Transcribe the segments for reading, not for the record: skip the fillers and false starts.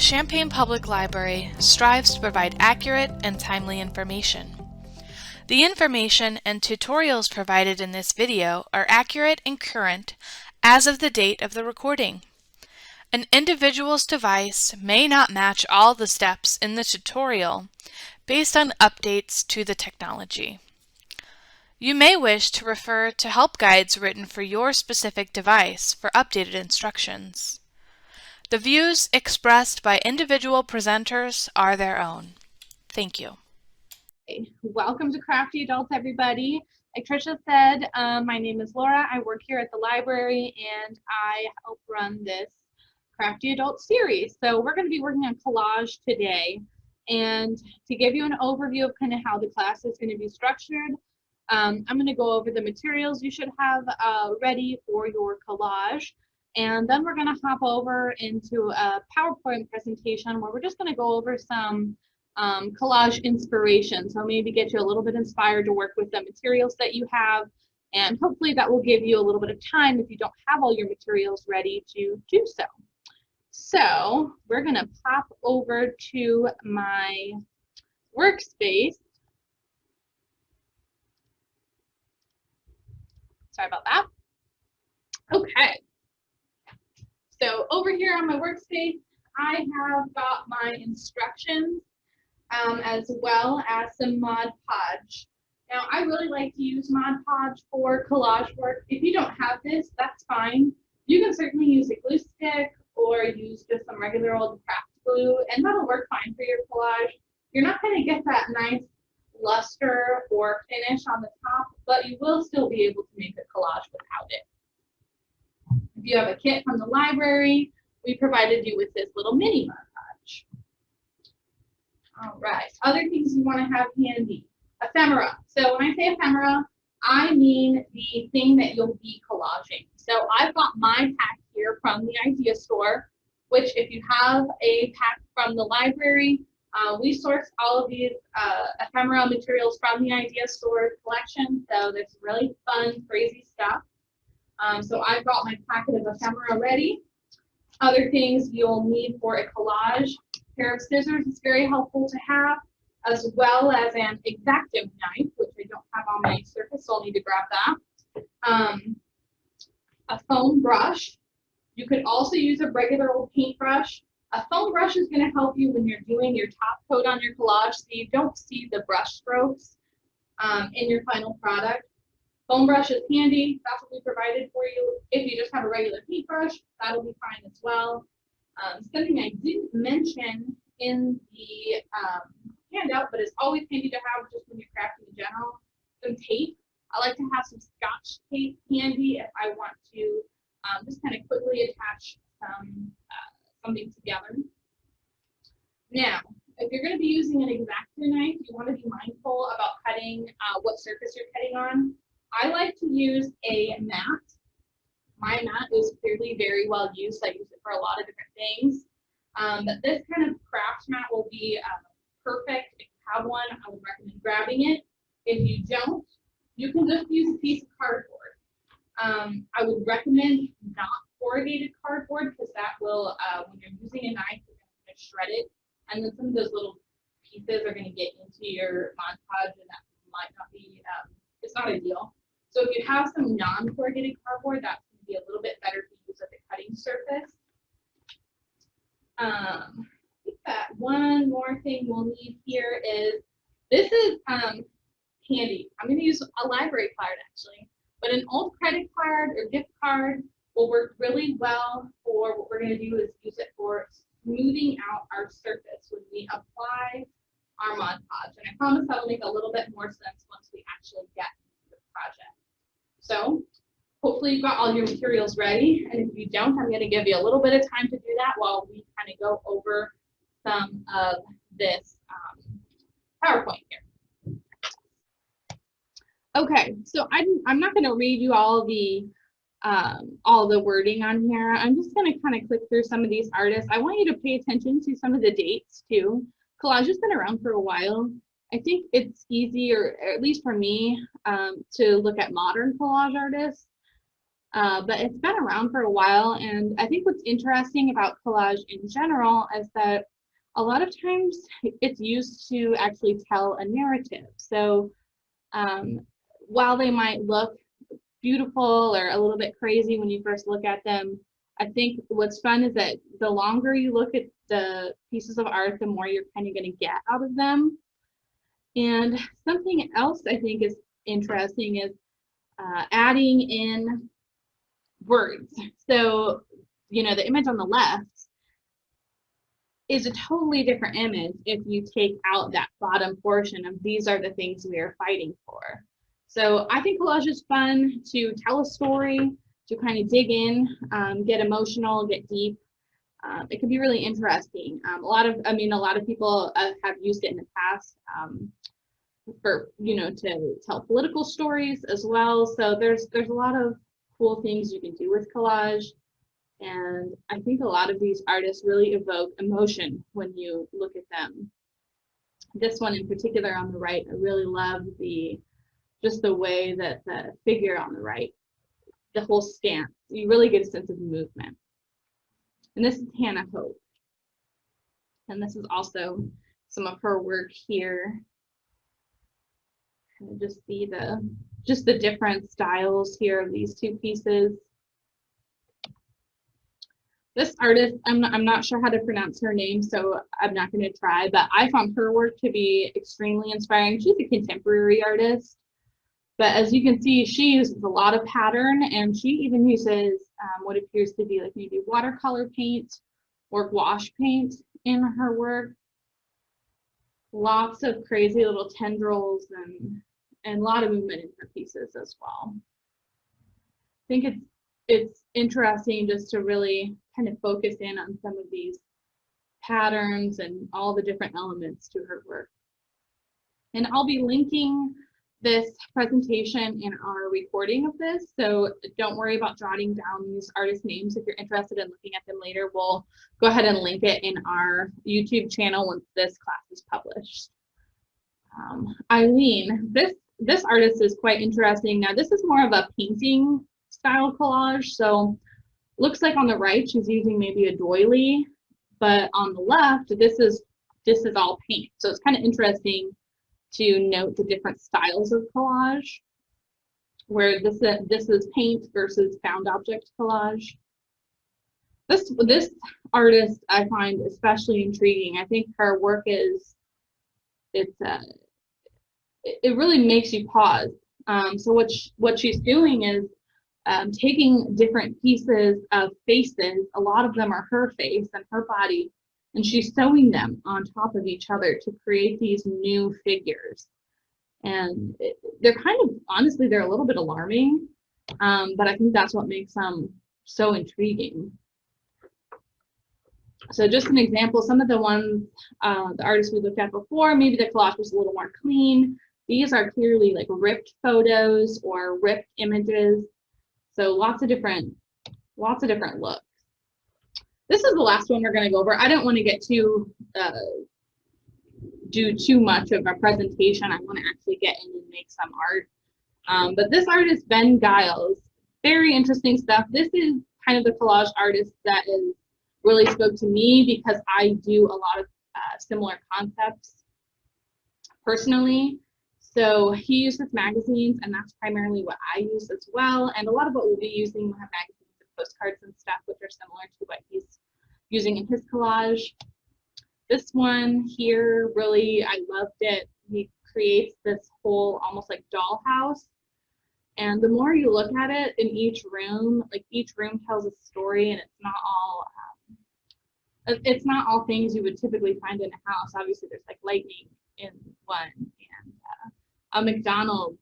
Champaign Public Library strives to provide accurate and timely information. The information and tutorials provided in this video are accurate and current as of the date of the recording. An individual's device may not match all the steps in the tutorial based on updates to the technology. You may wish to refer to help guides written for your specific device for updated instructions. The views expressed by individual presenters are their own. Thank you. Welcome to Crafty Adults, everybody. Like Tricia said, my name is Laura. I work here at the library and I help run this Crafty Adult series. So we're going to be working on collage today. And to give you an overview of kind of how the class is going to be structured, I'm going to go over the materials you should have ready for your collage. And then we're going to hop over into a PowerPoint presentation where we're just going to go over some collage inspiration. So maybe get you a little bit inspired to work with the materials that you have. And hopefully that will give you a little bit of time if you don't have all your materials ready to do so. So we're going to pop over to my workspace. Sorry about that. Okay. So over here on my workspace, I have got my instructions as well as some Mod Podge. Now, I really like to use Mod Podge for collage work. If you don't have this, that's fine. You can certainly use a glue stick or use just some regular old craft glue, and that'll work fine for your collage. You're not going to get that nice luster or finish on the top, but you will still be able to make a collage without it. If you have a kit from the library, we provided you with this little mini Mod Podge. All right, other things you want to have handy. Ephemera. So when I say ephemera, I mean the thing that you'll be collaging. So I've got my pack here from the Idea Store, which if you have a pack from the library, we source all of these ephemera materials from the Idea Store collection. So there's really fun, crazy stuff. So I've got my packet of ephemera ready. Other things you'll need for a collage. A pair of scissors is very helpful to have, as well as an X-Acto knife, which I don't have on my surface, so I'll need to grab that. A foam brush. You could also use a regular old paintbrush. A foam brush is going to help you when you're doing your top coat on your collage so you don't see the brush strokes in your final product. Foam brush is handy. That's what we provided for you. If you just have a regular paintbrush, that'll be fine as well. Something I didn't mention in the handout, but it's always handy to have just when you're crafting in general, some tape. I like to have some Scotch tape handy if I want to just kind of quickly attach something together. Now, if you're going to be using an X-Acto knife, you want to be mindful about cutting what surface you're cutting on. I like to use a mat. My mat is clearly very well used. I use it for a lot of different things. But this kind of craft mat will be perfect. If you have one, I would recommend grabbing it. If you don't, you can just use a piece of cardboard. I would recommend not corrugated cardboard because that will, when you're using a knife, you're going to shred it. And then some of those little pieces are going to get into your Mod Podge, and that might not be, it's not ideal. So if you have some non-corrugated cardboard, that's going to be a little bit better to use as a cutting surface. I think that one more thing we'll need here is, this is handy. I'm going to use a library card actually, but an old credit card or gift card will work really well for what we're going to do is use it for smoothing out our surface when we apply our Mod Podge. And I promise that'll make a little bit more sense once we actually get into the project. So hopefully you've got all your materials ready. And if you don't, I'm going to give you a little bit of time to do that while we kind of go over some of this PowerPoint here. Okay, so I'm not going to read you all the wording on here. I'm just going to kind of click through some of these artists. I want you to pay attention to some of the dates too. Collage has been around for a while. I think it's easy, or at least for me, to look at modern collage artists. but it's been around for a while. And I think what's interesting about collage in general is that a lot of times it's used to actually tell a narrative. So while they might look beautiful or a little bit crazy when you first look at them, I think what's fun is that the longer you look at the pieces of art, the more you're kind of going to get out of them. And something else I think is interesting is adding in words. So, you know, the image on the left is a totally different image if you take out that bottom portion of these are the things we are fighting for. So I think collage is fun to tell a story, to kind of dig in, get emotional, get deep. It can be really interesting. A lot of people have used it in the past for, you know, to tell political stories as well. So there's a lot of cool things you can do with collage. And I think a lot of these artists really evoke emotion when you look at them. This one in particular on the right, I really love just the way that the figure on the right, the whole stance, you really get a sense of movement. And this is Hannah Hope. And this is also some of her work here. And just see the different styles here of these two pieces. This artist, I'm not sure how to pronounce her name, so I'm not going to try, but I found her work to be extremely inspiring. She's a contemporary artist, but as you can see, she uses a lot of pattern, and she even uses what appears to be like maybe watercolor paint or gouache paint in her work. Lots of crazy little tendrils and a lot of movement in her pieces as well. I think it's interesting just to really kind of focus in on some of these patterns and all the different elements to her work. And I'll be linking this presentation in our recording of this, so don't worry about jotting down these artist names. If you're interested in looking at them later, we'll go ahead and link it in our YouTube channel once this class is published. Eileen, this artist is quite interesting. Now this is more of a painting style collage, so looks like on the right she's using maybe a doily, but on the left this is all paint. So it's kind of interesting to note the different styles of collage, where this is paint versus found object collage. This artist I find especially intriguing. I think her work it really makes you pause. So what she's doing is taking different pieces of faces, a lot of them are her face and her body, and she's sewing them on top of each other to create these new figures. And they're kind of, honestly, they're a little bit alarming, but I think that's what makes them so intriguing. So just an example, some of the ones, the artists we looked at before, maybe the collage was a little more clean. These are clearly like ripped photos or ripped images. So lots of different looks. This is the last one we're going to go over. I don't want to get do too much of a presentation. I want to actually get in and make some art. But this artist, Ben Giles, very interesting stuff. This is kind of the collage artist that is really spoke to me because I do a lot of similar concepts personally. So he uses magazines, and that's primarily what I use as well. And a lot of what we'll be using, we'll have magazines and postcards and stuff, which are similar to what he's using in his collage. This one here, really, I loved it. He creates this whole almost like dollhouse. And the more you look at it in each room, like each room tells a story, and it's not all things you would typically find in a house. Obviously, there's like lightning in one, and a McDonald's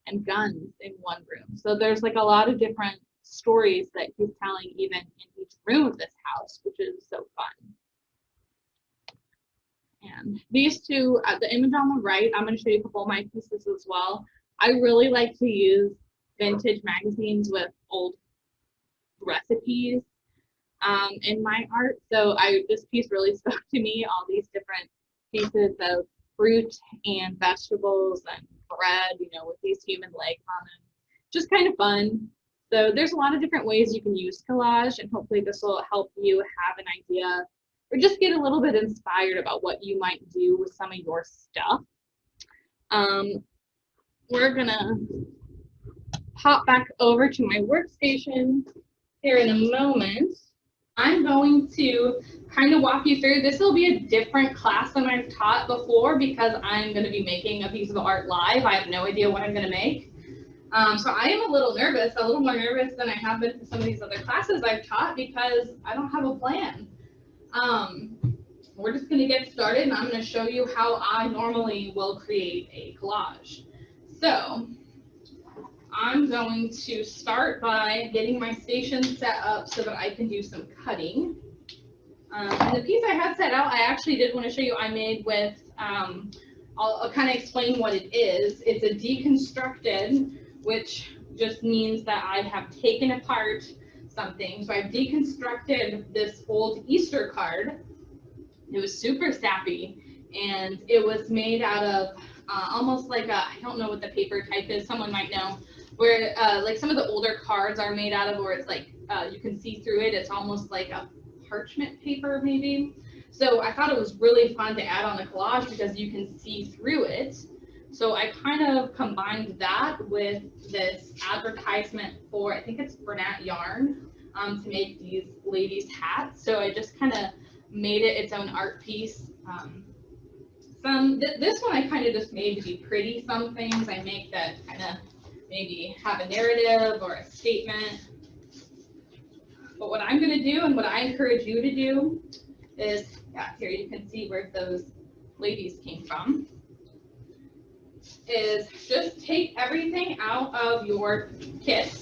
and guns in one room. So there's like a lot of different stories that he's telling even in each room of this house, which is so fun. And these two, the image on the right, I'm going to show you a couple of my pieces as well. I really like to use vintage magazines with old recipes in my art. So this piece really spoke to me, all these different pieces of fruit and vegetables and bread, you know, with these human legs on them. Just kind of fun. So there's a lot of different ways you can use collage, and hopefully this will help you have an idea or just get a little bit inspired about what you might do with some of your stuff. We're gonna hop back over to my workstation here in a moment. I'm going to kind of walk you through. This will be a different class than I've taught before because I'm going to be making a piece of art live. I have no idea what I'm going to make. So I am a little more nervous than I have been for some of these other classes I've taught because I don't have a plan. We're just going to get started, and I'm going to show you how I normally will create a collage. So I'm going to start by getting my station set up so that I can do some cutting. And the piece I had set out, I actually did want to show you I made with, I'll kind of explain what it is. It's a deconstructed, which just means that I have taken apart something. So I've deconstructed this old Easter card. It was super sappy, and it was made out of almost like a, I don't know what the paper type is, someone might know, where like some of the older cards are made out of, where it's like you can see through it. It's almost like a parchment paper maybe. So I thought it was really fun to add on the collage because you can see through it. So I kind of combined that with this advertisement for, I think it's Bernat yarn, to make these ladies' hats. So I just kind of made it its own art piece. This one I kind of just made to be pretty. Some things I make that kind of maybe have a narrative or a statement. But what I'm going to do, and what I encourage you to do, is, yeah, here you can see where those ladies came from, is just take everything out of your kit.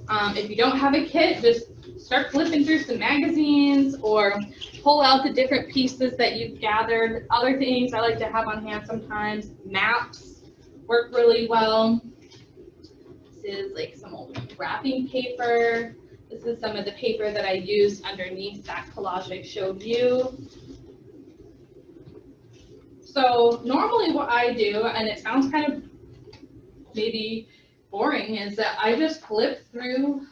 If you don't have a kit, just start flipping through some magazines or pull out the different pieces that you've gathered. Other things I like to have on hand sometimes, maps work really well. This is like some old wrapping paper. This is some of the paper that I used underneath that collage I showed you. So normally what I do, and it sounds kind of maybe boring, is that I just flip through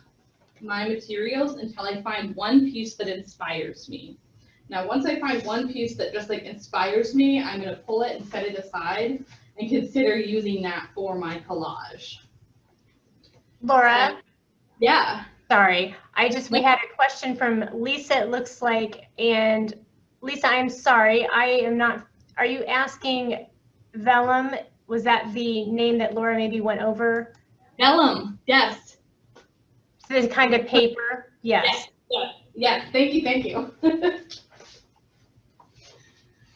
my materials until I find one piece that inspires me. Now, once I find one piece that just like inspires me, I'm going to pull it and set it aside and consider using that for my collage. Laura? Yeah. Sorry, we had a question from Lisa, it looks like, and Lisa, I'm sorry, I am not, are you asking vellum? Was that the name that Laura maybe went over? Vellum, yes. So the kind of paper, yes. Yes, thank you.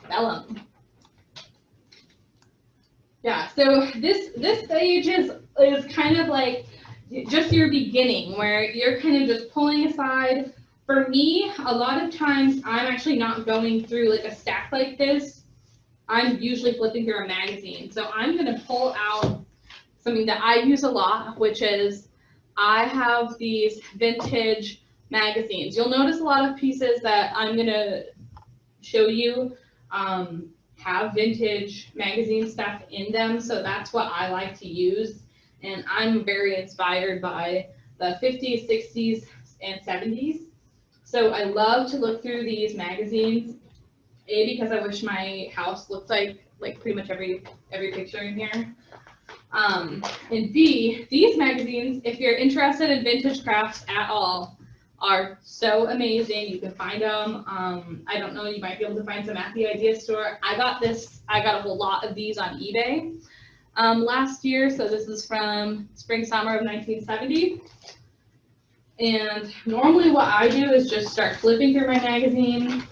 Vellum. Yeah, so this stage is kind of like just your beginning, where you're kind of just pulling aside. For me, a lot of times I'm actually not going through like a stack like this. I'm usually flipping through a magazine. So I'm going to pull out something that I use a lot, which is I have these vintage magazines. You'll notice a lot of pieces that I'm going to show you have vintage magazine stuff in them. So that's what I like to use. And I'm very inspired by the 50s, 60s, and 70s. So I love to look through these magazines, A, because I wish my house looked like pretty much every picture in here. And B, these magazines, if you're interested in vintage crafts at all, are so amazing. You can find them. I don't know, you might be able to find some at the Idea Store. I got a whole lot of these on eBay last year. So this is from spring, summer of 1970. And normally what I do is just start flipping through my magazine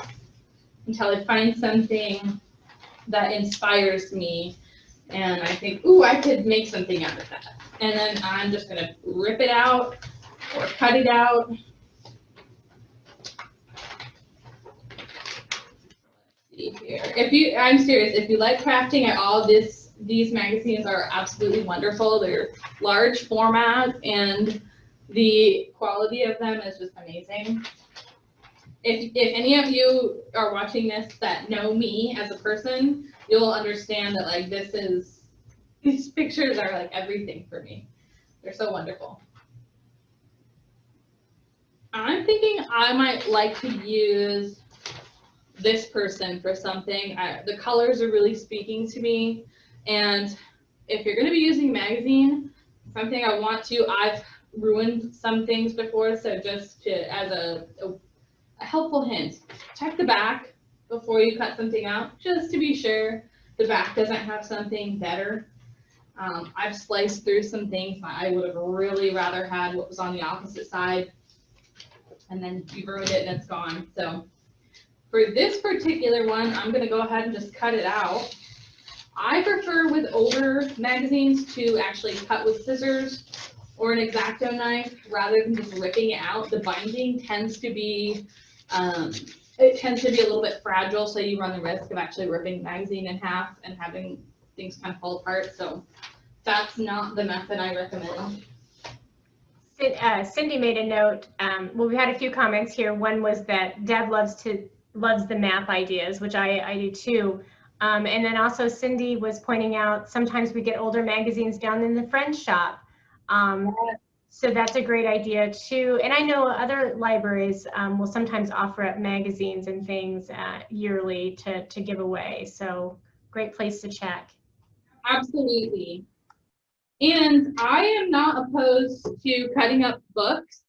until I find something that inspires me. And I think, ooh, I could make something out of that. And then I'm just gonna rip it out or cut it out. Here. I'm serious, if you like crafting at all, these magazines are absolutely wonderful. They're large format and the quality of them is just amazing. If any of you are watching this that know me as a person, you'll understand that like these pictures are like everything for me. They're so wonderful. I'm thinking I might like to use this person for something. The colors are really speaking to me. And if you're going to be using magazine, something I want to, I've ruined some things before. So just to, as a helpful hint, check the back before you cut something out, just to be sure the back doesn't have something better. I've sliced through some things that I would have really rather had what was on the opposite side, and then you ruined it and it's gone. So for this particular one, I'm going to go ahead and just cut it out. I prefer with older magazines to actually cut with scissors or an X-Acto knife rather than just ripping it out. The binding tends to be a little bit fragile, so you run the risk of actually ripping the magazine in half and having things kind of fall apart. So that's not the method I recommend. Cindy made a note. Well, we had a few comments here. One was that Deb loves the map ideas, which I do too. And then also Cindy was pointing out sometimes we get older magazines down in the friend shop. So that's a great idea too. And I know other libraries will sometimes offer up magazines and things yearly to give away. So great place to check. Absolutely. And I am not opposed to cutting up books.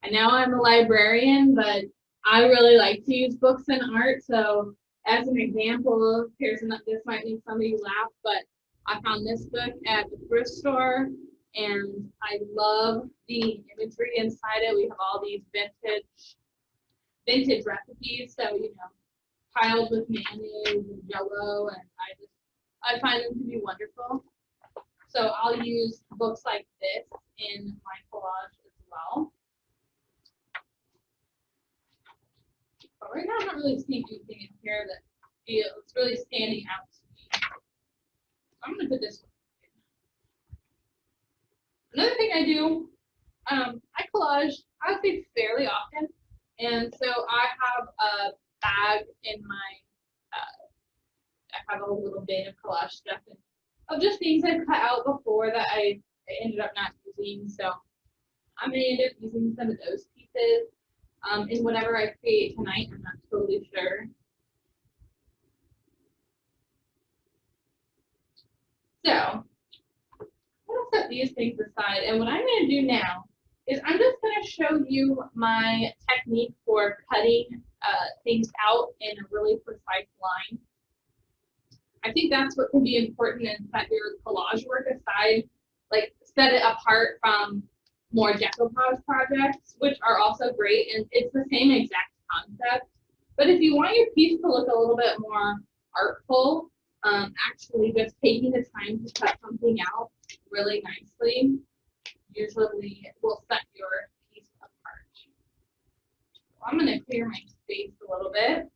I know I'm a librarian, but I really like to use books and art. So as an example, this might make some of you laugh, but I found this book at the thrift store and I love the imagery inside it. We have all these vintage recipes. So, piled with mayonnaise and Jell-O, and I find them to be wonderful. So I'll use books like this in my collage as well. But right now I'm not really seeing anything in here that feels really standing out to me. So I'm going to put this one. Another thing I do, I collage, I would say fairly often. And so I have a bag in my, I have a little bin of collage stuff of just things I've cut out before that I ended up not using. So I'm going to end up using some of those pieces in whatever I create tonight. I'm not totally sure. So I'm going to set these things aside. And what I'm going to do now is I'm just going to show you my technique for cutting things out in a really precise line. I think that's what can be important, and set your collage work aside, like set it apart from more decoupage projects, which are also great, and it's the same exact concept. But if you want your piece to look a little bit more artful, actually just taking the time to cut something out really nicely usually will set your piece apart. So I'm going to clear my space a little bit.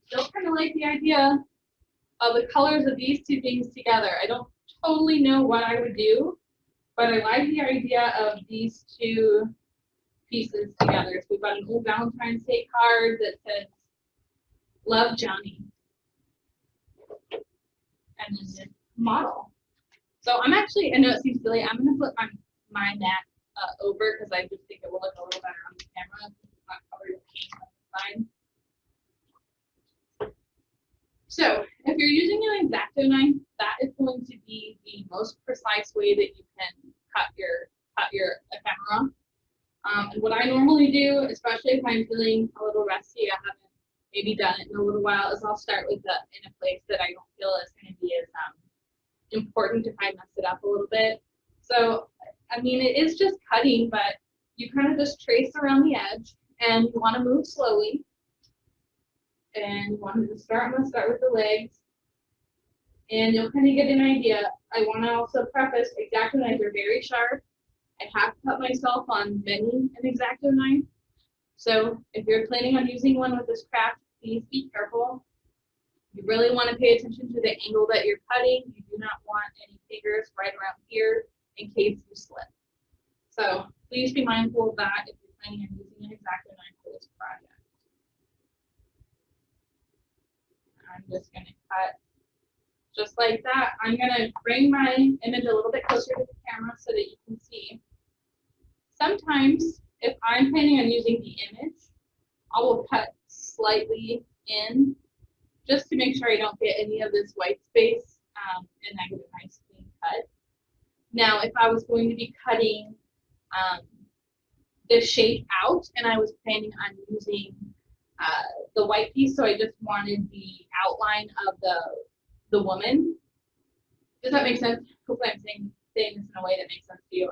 Still kind of like the idea of the colors of these two things together. I don't totally know what I would do, but I like the idea of these two pieces together. So we've got an old Valentine's Day card that says, "Love, Johnny," and then this model. So I'm actually, I know it seems silly, I'm going to flip my mat over because I just think it will look a little better on the camera. It's not covered in paint on the side. So if you're using an X-Acto knife, that is going to be the most precise way that you can cut your ephemera. And what I normally do, especially if I'm feeling a little rusty, I haven't maybe done it in a little while, is I'll start with in a place that I don't feel is going to be as important if I mess it up a little bit. So, I mean, it is just cutting, but you kind of just trace around the edge, and you want to move slowly. And you want to I'm going to start with the legs, and you'll kind of get an idea. I want to also preface, X-Acto knives are very sharp. I have cut myself on many an X-Acto knife. So if you're planning on using one with this craft, please be careful. You really want to pay attention to the angle that you're cutting. You do not want any fingers right around here in case you slip. So please be mindful of that if you're planning on using an X-Acto knife for this project. I'm just going to cut just like that. I'm gonna bring my image a little bit closer to the camera so that you can see. Sometimes, if I'm planning on using the image, I will cut slightly in just to make sure I don't get any of this white space and I get a nice clean cut. Now, if I was going to be cutting the shape out and I was planning on using the white piece, so I just wanted the outline of the woman. Does that make sense? Hopefully I'm saying this in a way that makes sense to you.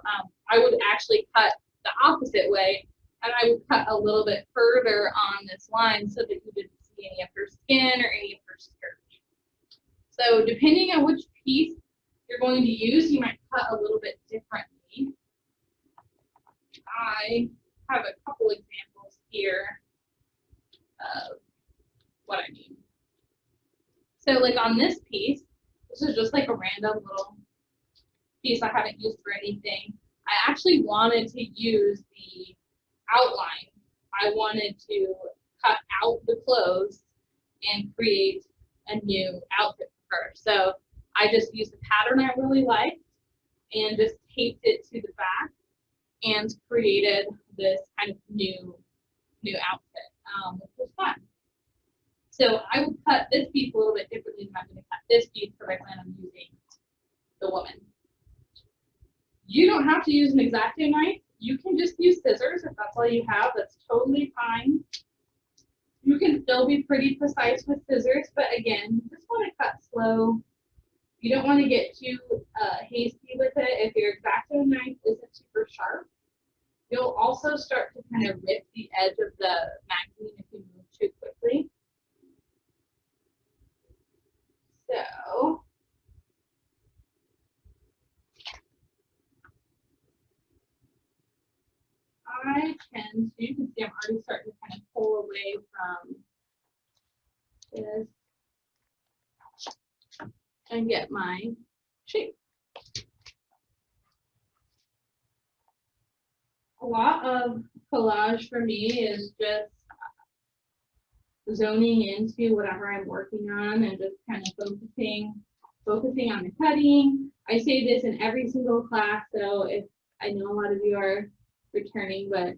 I would actually cut the opposite way, and I would cut a little bit further on this line so that you didn't see any of her skin or any of her skirt. So depending on which piece you're going to use, you might cut a little bit differently. I have a couple examples here of what I mean. So like on this piece, this is just like a random little piece I haven't used for anything. I actually wanted to use the outline. I wanted to cut out the clothes and create a new outfit for her. So I just used a pattern I really liked and just taped it to the back and created this kind of new outfit, which was fun. So I would cut this piece a little bit differently than I'm going to cut this piece because I plan on using the woman. You don't have to use an X-Acto knife. You can just use scissors if that's all you have. That's totally fine. You can still be pretty precise with scissors, but again, you just want to cut slow. You don't want to get too hasty with it. If your X-Acto knife isn't super sharp, you'll also start to kind of rip the edge of the magazine if you move too quickly. So I tend to, you can see I'm already starting to kind of pull away from this and get my shape. A lot of collage for me is just zoning into whatever I'm working on and just kind of focusing on the cutting. I say this in every single class, so if I know a lot of you are returning, but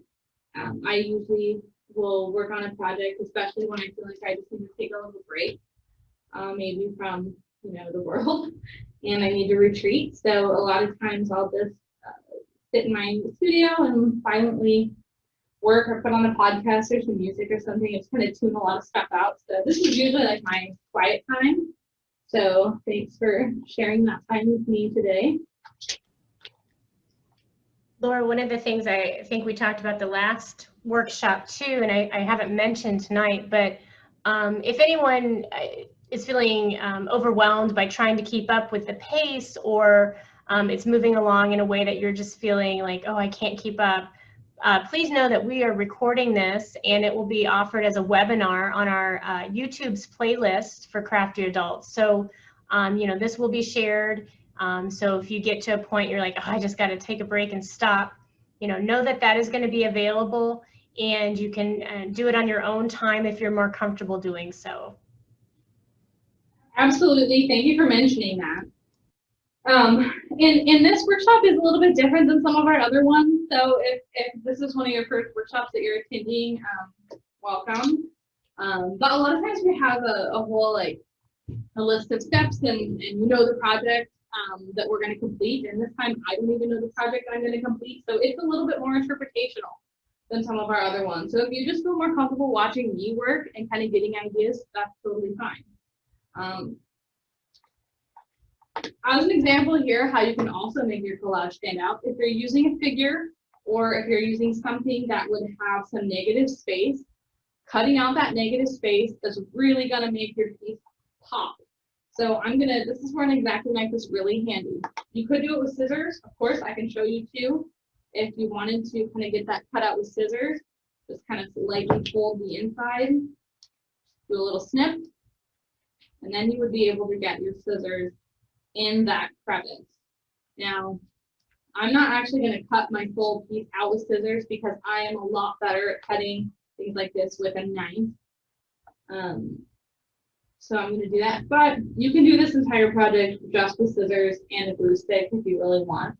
I usually will work on a project, especially when I feel like I just need to take a little break, maybe from the world, and I need to retreat. So a lot of times I'll just sit in my studio and silently work or put on a podcast or some music or something. It's kind of tune a lot of stuff out. So this is usually like my quiet time. So thanks for sharing that time with me today. Laura, one of the things I think we talked about the last workshop too, and I haven't mentioned tonight, but if anyone is feeling overwhelmed by trying to keep up with the pace, or it's moving along in a way that you're just feeling like, oh, I can't keep up, please know that we are recording this and it will be offered as a webinar on our YouTube's playlist for Crafty Adults. So, this will be shared. So if you get to a point you're like, oh, I just got to take a break and stop, know that that is going to be available, and you can do it on your own time if you're more comfortable doing so. Absolutely. Thank you for mentioning that. And this workshop is a little bit different than some of our other ones. So if this is one of your first workshops that you're attending, welcome. But a lot of times we have a whole a list of steps and the project that we're going to complete. And this time I don't even know the project I'm going to complete. So it's a little bit more interpretational than some of our other ones. So if you just feel more comfortable watching me work and kind of getting ideas, that's totally fine. As an example here, how you can also make your collage stand out, if you're using a figure or if you're using something that would have some negative space, cutting out that negative space is really going to make your piece pop. So this is where an X-Acto knife is really handy. You could do it with scissors. Of course, I can show you too. If you wanted to kind of get that cut out with scissors, just kind of lightly fold the inside, do a little snip, and then you would be able to get your scissors in that crevice. Now, I'm not actually going to cut my full piece out with scissors because I am a lot better at cutting things like this with a knife. So I'm going to do that, but you can do this entire project just with scissors and a glue stick if you really want.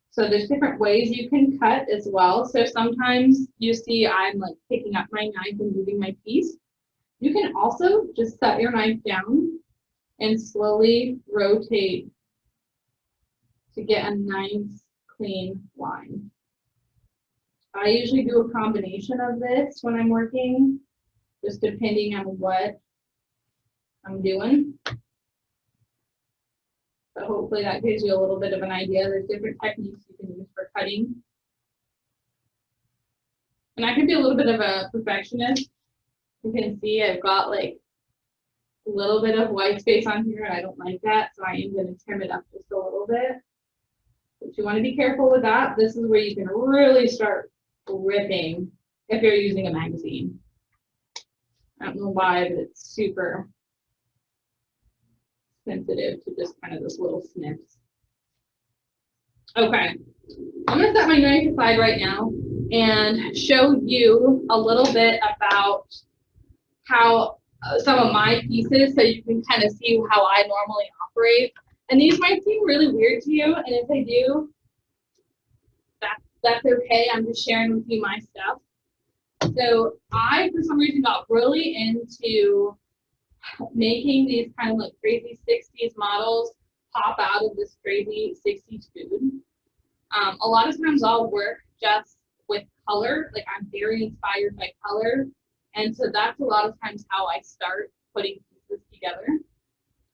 So there's different ways you can cut as well. So sometimes you see I'm like picking up my knife and moving my piece. You can also just set your knife down and slowly rotate to get a nice clean line. I usually do a combination of this when I'm working, just depending on what I'm doing. So hopefully that gives you a little bit of an idea. There's different techniques you can use for cutting. And I can be a little bit of a perfectionist. You can see I've got like a little bit of white space on here, and I don't like that, so I am going to trim it up just a little bit. But you want to be careful with that. This is where you can really start ripping if you're using a magazine. I don't know why, but it's super sensitive to just kind of those little snips. Okay, I'm going to set my knife aside right now and show you a little bit about how some of my pieces, so you can kind of see how I normally operate. And these might seem really weird to you, and if they do, that's okay. I'm just sharing with you my stuff. So I, for some reason, got really into making these kind of like crazy 60s models pop out of this crazy 60s food. A lot of times I'll work just with color, like I'm very inspired by color. And so that's a lot of times how I start putting pieces together.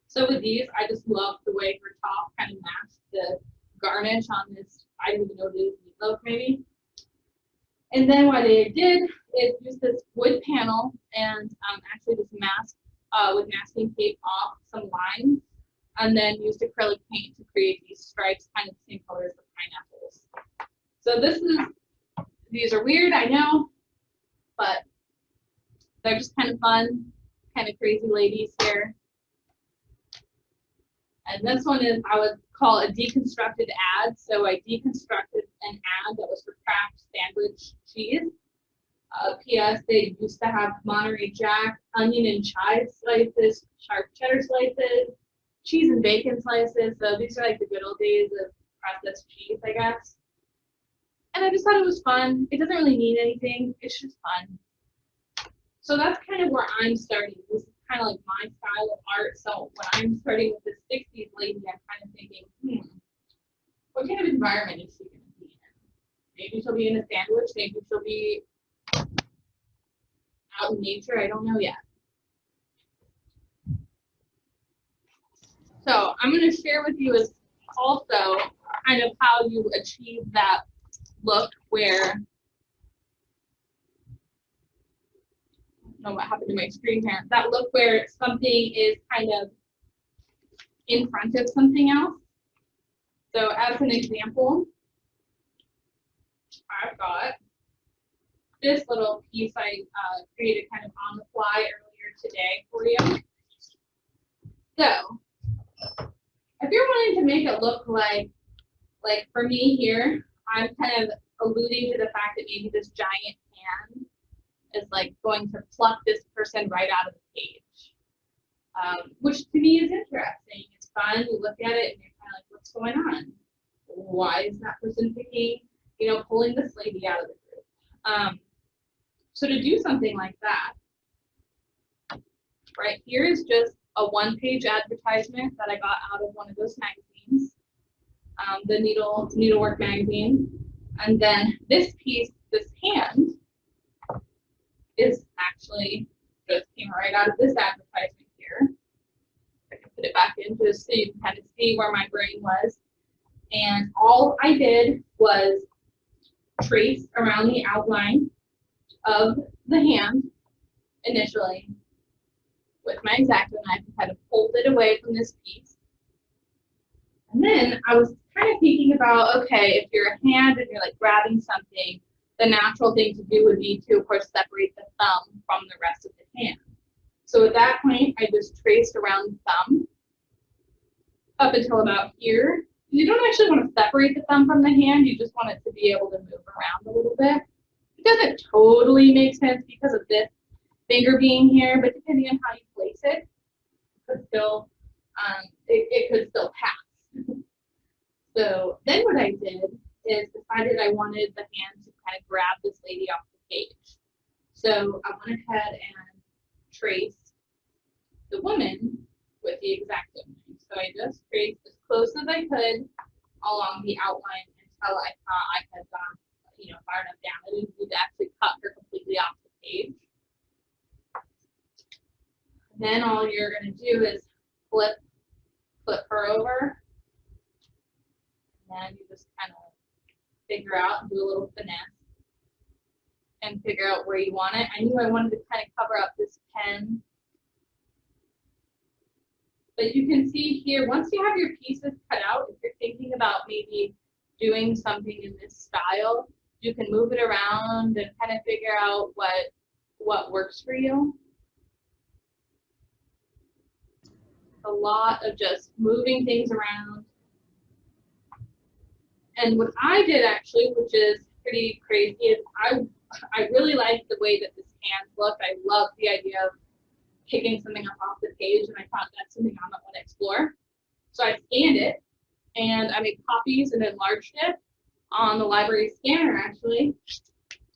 So with these, I just love the way her top kind of matched the garnish on this, I don't even know what it is, meatloaf maybe. And then what I did is use this wood panel and actually just mask with masking tape off some lines, and then used acrylic paint to create these stripes, kind of the same colors as pineapples. So these are weird, I know, but they're just kind of fun, kind of crazy ladies here. And this one is, I would call a deconstructed ad. So I deconstructed an ad that was for Kraft sandwich cheese. P.S. They used to have Monterey Jack, onion and chive slices, sharp cheddar slices, cheese and bacon slices. So these are like the good old days of processed cheese, I guess. And I just thought it was fun. It doesn't really mean anything. It's just fun. So that's kind of where I'm starting. This is kind of like my style of art. So when I'm starting with this 60s lady, I'm kind of thinking, what kind of environment is she going to be in? Maybe she'll be in a sandwich. Maybe she'll be out in nature. I don't know yet. So I'm going to share with you is also kind of how you achieve that look where, I don't know what happened to my screen here, that look where something is kind of in front of something else. So as an example, I've got this little piece I created kind of on the fly earlier today for you. So if you're wanting to make it look like for me here, I'm kind of alluding to the fact that maybe this giant hand is like going to pluck this person right out of the page, which to me is interesting. It's fun. You look at it and you're kind of like, what's going on? Why is that person picking, pulling this lady out of the group? So to do something like that, right here is just a one-page advertisement that I got out of one of those magazines, the Needlework magazine. And then this piece, this hand, is actually just came right out of this advertisement here. I can put it back in just so you can kind of see where my brain was. And all I did was trace around the outline of the hand initially with my X-Acto knife and kind of pulled it away from this piece. And then I was kind of thinking about, okay, if you're a hand and you're like grabbing something, the natural thing to do would be to, of course, separate the thumb from the rest of the hand. So at that point, I just traced around the thumb up until about here. You don't actually want to separate the thumb from the hand. You just want it to be able to move around a little bit. It doesn't totally make sense because of this finger being here, but depending on how you place it, it could still pass. So then what I did is decided I wanted the hand to kind of grab this lady off the page. So I went ahead and traced the woman with the X-Acto knife. So I just traced as close as I could along the outline until I thought I had gone, far enough down. I didn't need to actually cut her completely off the page. Then all you're going to do is flip her over. And then you just kind of figure out and do a little finesse and figure out where you want it. I knew I wanted to kind of cover up this pen. But you can see here, once you have your pieces cut out, if you're thinking about maybe doing something in this style, you can move it around and kind of figure out what works for you. A lot of just moving things around. And what I did actually, which is pretty crazy, is I really liked the way that this hand looked. I love the idea of picking something up off the page, and I thought that's something I might want to explore. So I scanned it, and I made copies and enlarged it on the library scanner actually.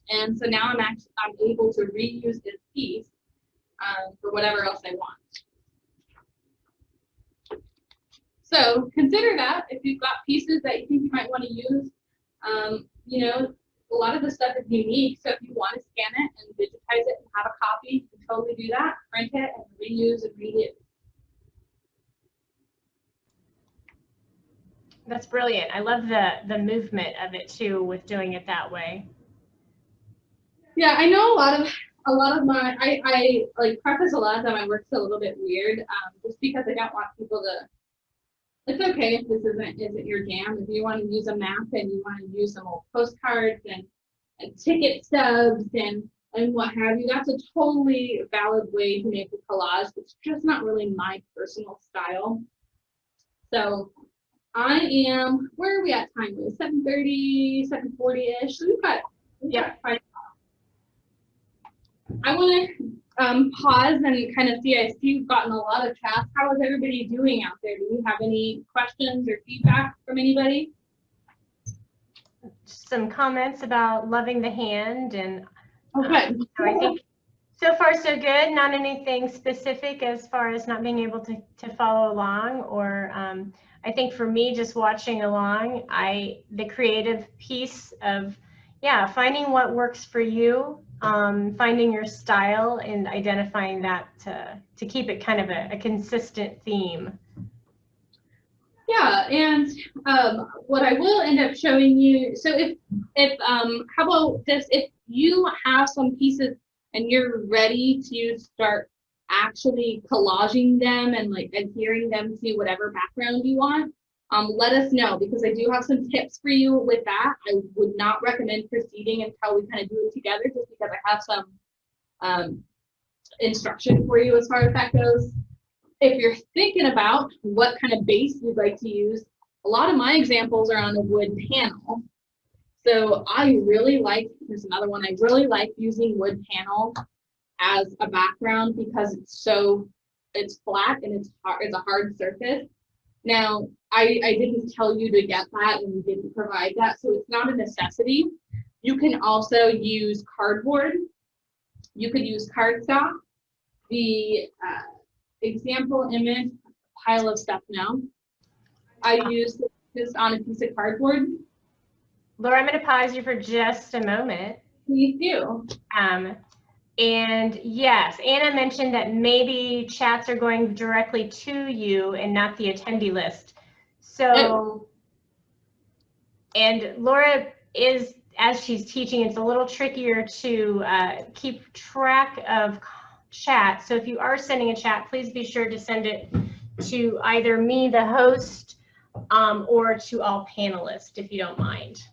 And so now I'm able to reuse this piece for whatever else I want. So consider that if you've got pieces that you think you might want to use. A lot of the stuff is unique, so if you want to scan it and digitize it and have a copy, you can totally do that, print it, and reuse and reuse. That's brilliant. I love the movement of it too with doing it that way. Yeah, I know a lot of my I like preface a lot of my work's a little bit weird, just because I don't want people to. It's okay if this isn't your jam. If you want to use a map and you want to use some old postcards and ticket stubs and what have you, that's a totally valid way to make a collage. It's just not really my personal style. So I am, where are we at time? 7:30, 7:40-ish. So we've got 5. I want to pause and kind of see, I see you've gotten a lot of chats. How is everybody doing out there? Do you have any questions or feedback from anybody? Some comments about loving the hand, and Okay. So I think so far so good. Not anything specific as far as not being able to follow along, or I think for me, just watching along, the creative piece of finding what works for you, finding your style and identifying that to keep it kind of a consistent theme. Yeah, and what I will end up showing you, so if how about this, if you have some pieces and you're ready to start actually collaging them and like adhering them to whatever background you want, let us know, because I do have some tips for you with that. I would not recommend proceeding until we kind of do it together, just because I have some instruction for you as far as that goes. If you're thinking about what kind of base you'd like to use, a lot of my examples are on a wood panel. So I really like, here's another one, I really like using wood panel as a background because it's flat and it's a hard surface. Now, I didn't tell you to get that and we didn't provide that, so it's not a necessity. You can also use cardboard. You could use cardstock. The example image, pile of stuff now. I used this on a piece of cardboard. Laura, I'm going to pause you for just a moment. Please do. And yes, Anna mentioned that maybe chats are going directly to you and not the attendee list. So, and Laura is, as she's teaching, it's a little trickier to keep track of chat. So if you are sending a chat, please be sure to send it to either me, the host, or to all panelists, if you don't mind.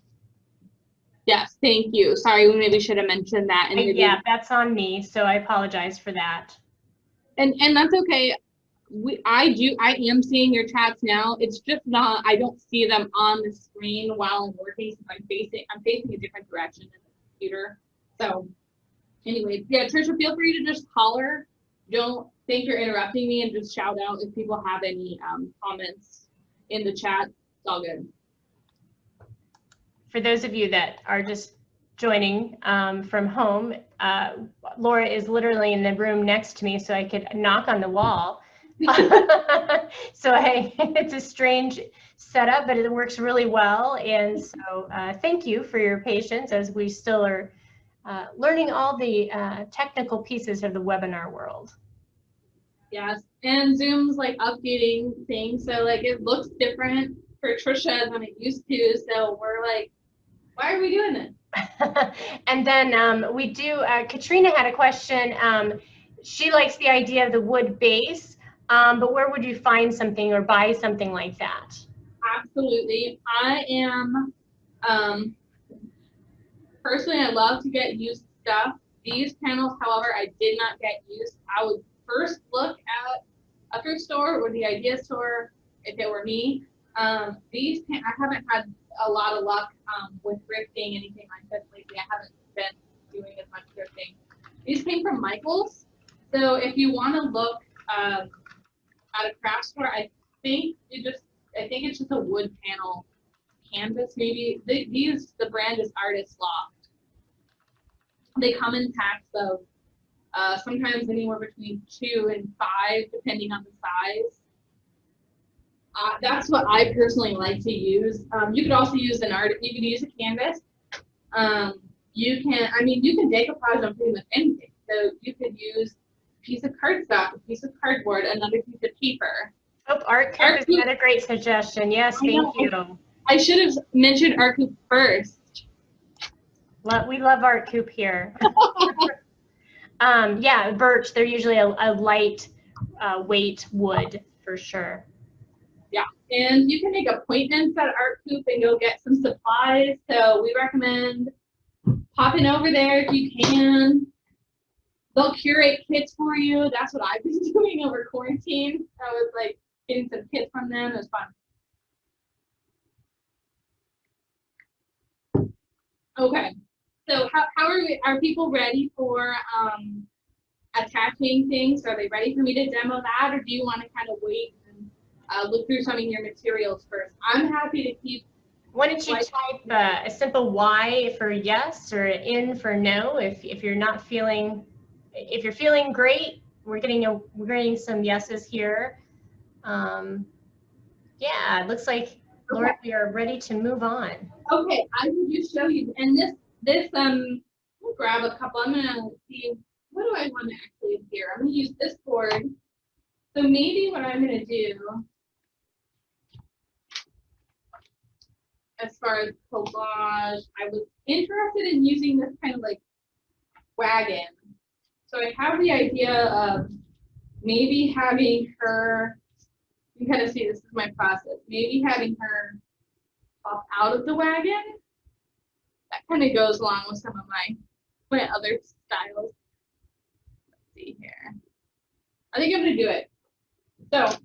Yes, thank you. Sorry, we maybe should have mentioned that. Yeah, that's on me, so I apologize for that. And that's okay. I am seeing your chats now. It's just not, I don't see them on the screen while I'm working, since I'm facing a different direction in the computer. So Anyway, yeah, Trisha, feel free to just holler. Don't think you're interrupting me, and just shout out if people have any comments in the chat. It's all good. For those of you that are just joining from home, Laura is literally in the room next to me, so I could knock on the wall. So it's a strange setup, but it works really well. And so thank you for your patience as we still are learning all the technical pieces of the webinar world. Yes, and Zoom's like updating things, so like it looks different for Trisha than it used to. So we're like, why are we doing this? And then we do, Katrina had a question. She likes the idea of the wood base, but where would you find something or buy something like that? Absolutely. I am, personally, I love to get used stuff. These panels, however, I did not get used. I would first look at a thrift store or the idea store if it were me. I haven't had a lot of luck with thrifting, anything like this lately. I haven't been doing as much thrifting. These came from Michael's. So if you want to look at a craft store, I think it's just a wood panel canvas maybe. The brand is Artist Loft. They come in packs of sometimes anywhere between 2 and 5 depending on the size. That's what I personally like to use. You could also use you could use a canvas. You can decoupage on pretty much anything. So you could use a piece of cardstock, a piece of cardboard, another piece of paper. Oh, art coop is another great suggestion. Yes, thank you. I should have mentioned art coop first. We love art coop here. Yeah, birch, they're usually a light weight wood for sure. Yeah, and you can make appointments at Art Coop and go get some supplies. So we recommend popping over there if you can. They'll curate kits for you. That's what I've been doing over quarantine. I was like getting some kits from them. It was fun. Okay, so how are people ready for attaching things? Are they ready for me to demo that, or do you want to kind of wait and look through some of your materials first? I'm happy to keep. Why don't you type a simple Y for yes or in for no? If you're not feeling, if you're feeling great, we're getting some yeses here. Yeah, it looks like Laura, we are ready to move on. Okay, I will just show you, and we'll grab a couple. I'm gonna see, what do I want to actually here? I'm gonna use this board. So maybe what I'm gonna do, as far as collage, I was interested in using this kind of like wagon. So I have the idea of maybe having her, you can kind of see this is my process, maybe having her pop out of the wagon. That kind of goes along with some of my other styles. Let's see here. I think I'm gonna do it. So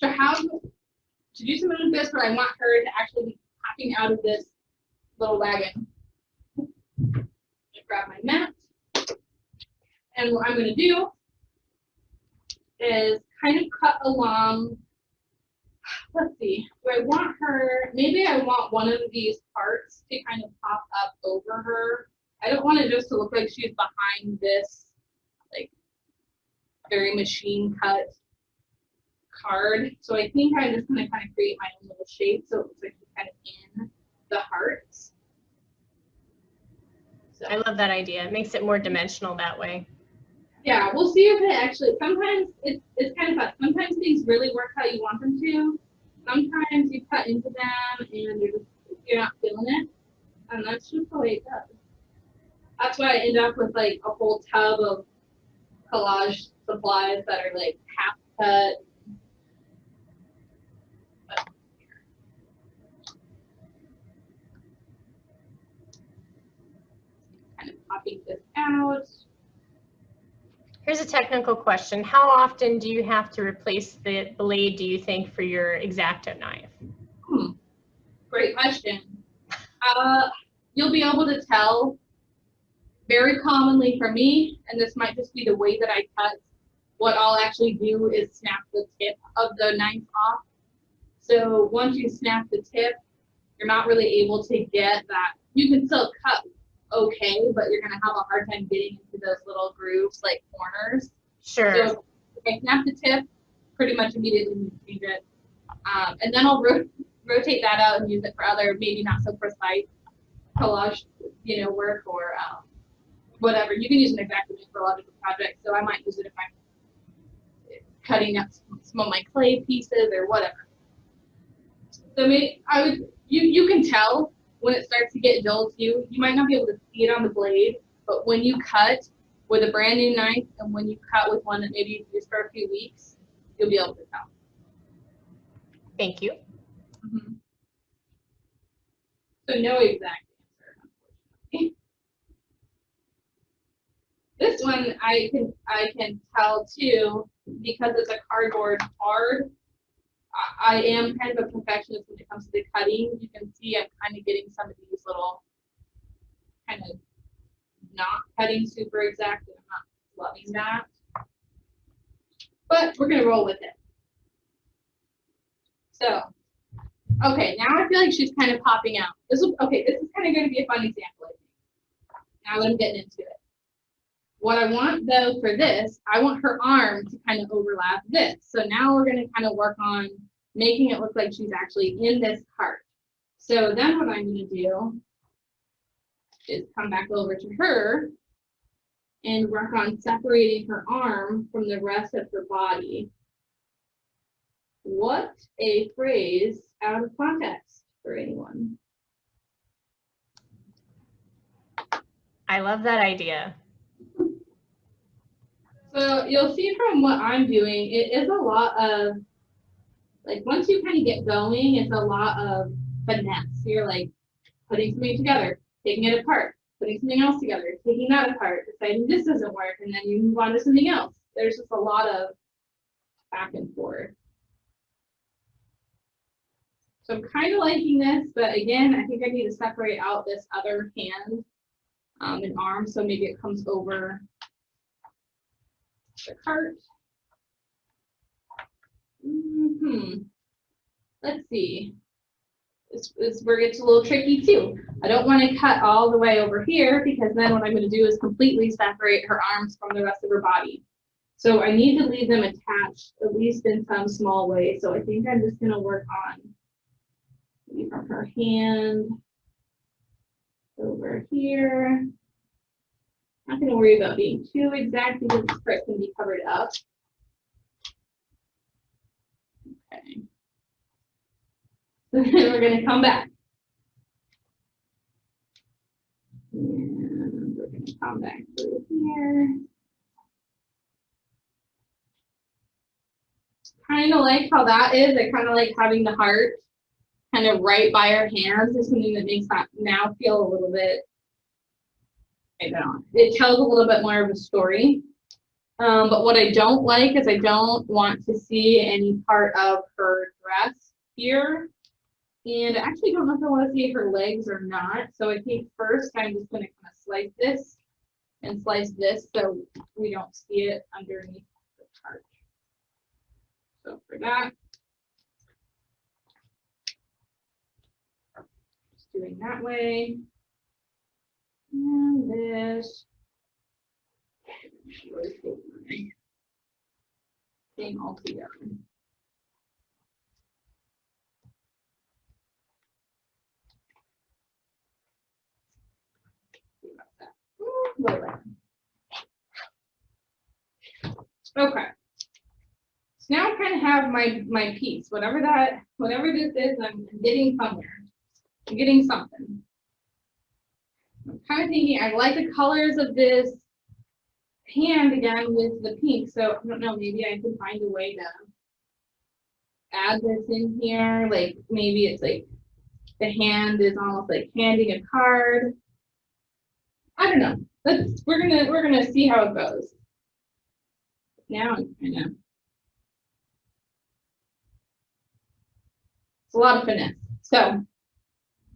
to do something like this, where I want her to actually be popping out of this little wagon. Just grab my mat, and what I'm going to do is kind of cut along. Let's see. Do I want her? Maybe I want one of these parts to kind of pop up over her. I don't want it just to look like she's behind this, like, very machine cut card. So I think I'm just going to kind of create my own little shape so it looks like it's kind of in the hearts. So I love that idea. It makes it more dimensional that way. Yeah, we'll see if it actually, sometimes it's kind of fun. Sometimes things really work how you want them to. Sometimes you cut into them and you're not feeling it. And that's just the way it goes. That's why I end up with like a whole tub of collage supplies that are like half cut. Kind of popping this out. Here's a technical question. How often do you have to replace the blade, do you think, for your X-Acto knife? Great question. You'll be able to tell very commonly for me, and this might just be the way that I cut, what I'll actually do is snap the tip of the knife off. So once you snap the tip, you're not really able to get that. You can still cut okay, but you're going to have a hard time getting into those little grooves, like corners. Sure. So if I snap the tip, pretty much immediately change it. And then I'll rotate that out and use it for other, maybe not so precise collage, work or whatever. You can use an X-Acto for a lot of different projects. So I might use it if I'm cutting up some of my clay pieces or whatever. So maybe you can tell when it starts to get dull too. You might not be able to see it on the blade, but when you cut with a brand new knife and when you cut with one that maybe you've used for a few weeks, you'll be able to tell. Thank you. Mm-hmm. So no exact answer, unfortunately. This one I can tell too, because it's a cardboard card. I am kind of a perfectionist when it comes to the cutting. You can see I'm kind of getting some of these little kind of not cutting super exact, and I'm not loving that. But we're gonna roll with it. So, okay, now I feel like she's kind of popping out. This is kind of going to be a fun example, I think. Now that I'm getting into it. What I want though for this, I want her arm to kind of overlap this. So now we're going to kind of work on making it look like she's actually in this cart. So then what I'm going to do is come back over to her and work on separating her arm from the rest of her body. What a phrase out of context for anyone. I love that idea. So you'll see from what I'm doing, it is a lot of, like once you kind of get going, it's a lot of finesse. You're like putting something together, taking it apart, putting something else together, taking that apart, deciding this doesn't work, and then you move on to something else. There's just a lot of back and forth. So I'm kind of liking this, but again, I think I need to separate out this other hand and arm, so maybe it comes over the cart. Let's see. This is where it gets a little tricky too. I don't want to cut all the way over here because then what I'm going to do is completely separate her arms from the rest of her body. So I need to leave them attached, at least in some small way. So I think I'm just going to work on from her hand over here. Not going to worry about being too exact because this part can be covered up. Okay. So then we're going to come back. And we're going to come back through here. Kind of like how that is. I kind of like having the heart kind of right by our hands is something that makes that now feel a little bit, I don't know, it tells a little bit more of a story. But what I don't like is I don't want to see any part of her dress here. And I actually don't know if I want to see her legs or not. So I think first I'm just going to kind of slice this and slice this so we don't see it underneath the part. So for that, just doing that way. And this. Thing all together. Okay. So now I kind of have my piece. Whatever this is, I'm getting somewhere. I'm getting something. I'm kind of thinking I like the colors of this hand again with the pink. So I don't know, maybe I can find a way to add this in here. Like maybe it's like the hand is almost like handing a card. I don't know. We're gonna see how it goes. Now I'm kind of, it's a lot of finesse. So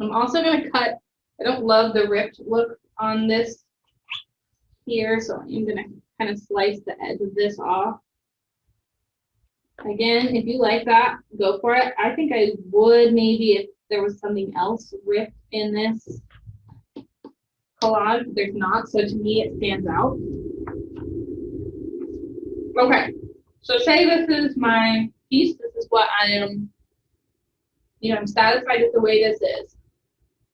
I'm also gonna cut. I don't love the ripped look on this here, so I'm gonna kind of slice the edge of this off. Again, if you like that, go for it. I think I would maybe if there was something else ripped in this collage. There's not, so to me it stands out. Okay, so say this is my piece. This is what I am, I'm satisfied with the way this is.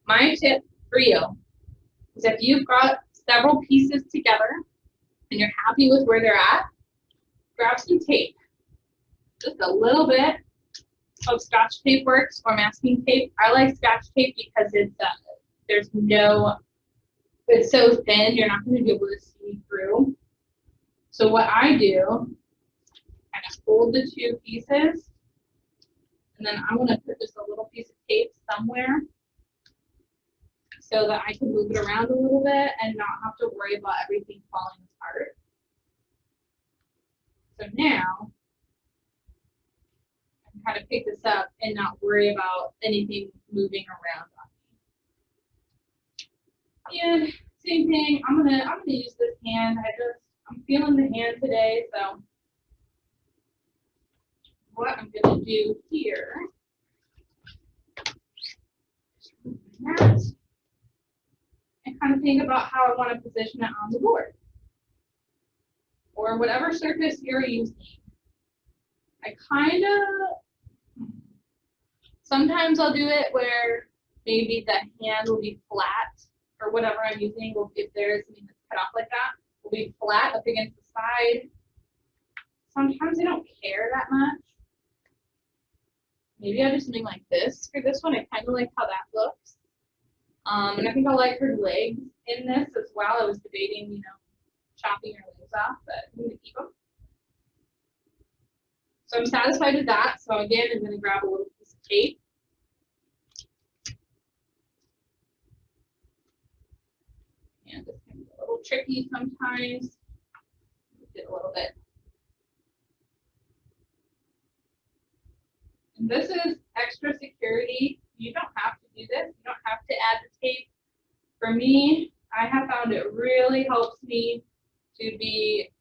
My tip for you is if you've got several pieces together and you're happy with where they're at, grab some tape. Just a little bit of Scotch tape works or masking tape. I like Scotch tape because it's so thin, you're not going to be able to see through. So what I do, kind of fold the two pieces, and then I'm going to put just a little piece of tape somewhere so that I can move it around a little bit and not have to worry about everything falling apart. So now, I can kind of pick this up and not worry about anything moving around on me. And same thing, I'm gonna use this hand. I'm feeling the hand today, so what I'm gonna do here is that and kind of think about how I want to position it on the board or whatever surface you're using. I kind of, sometimes I'll do it where maybe the hand will be flat or whatever I'm using, if there's something that's cut off like that, will be flat up against the side. Sometimes I don't care that much. Maybe I'll do something like this for this one. I kind of like how that looks. And I think I like her legs in this as well. I was debating, chopping her legs off, but I'm going to keep them. So I'm satisfied with that. So again, I'm going to grab a little piece of tape. And this can be a little tricky sometimes. Move it a little bit. And this is extra security. You don't have to do this. You don't have to add the tape. For me, I have found it really helps me to be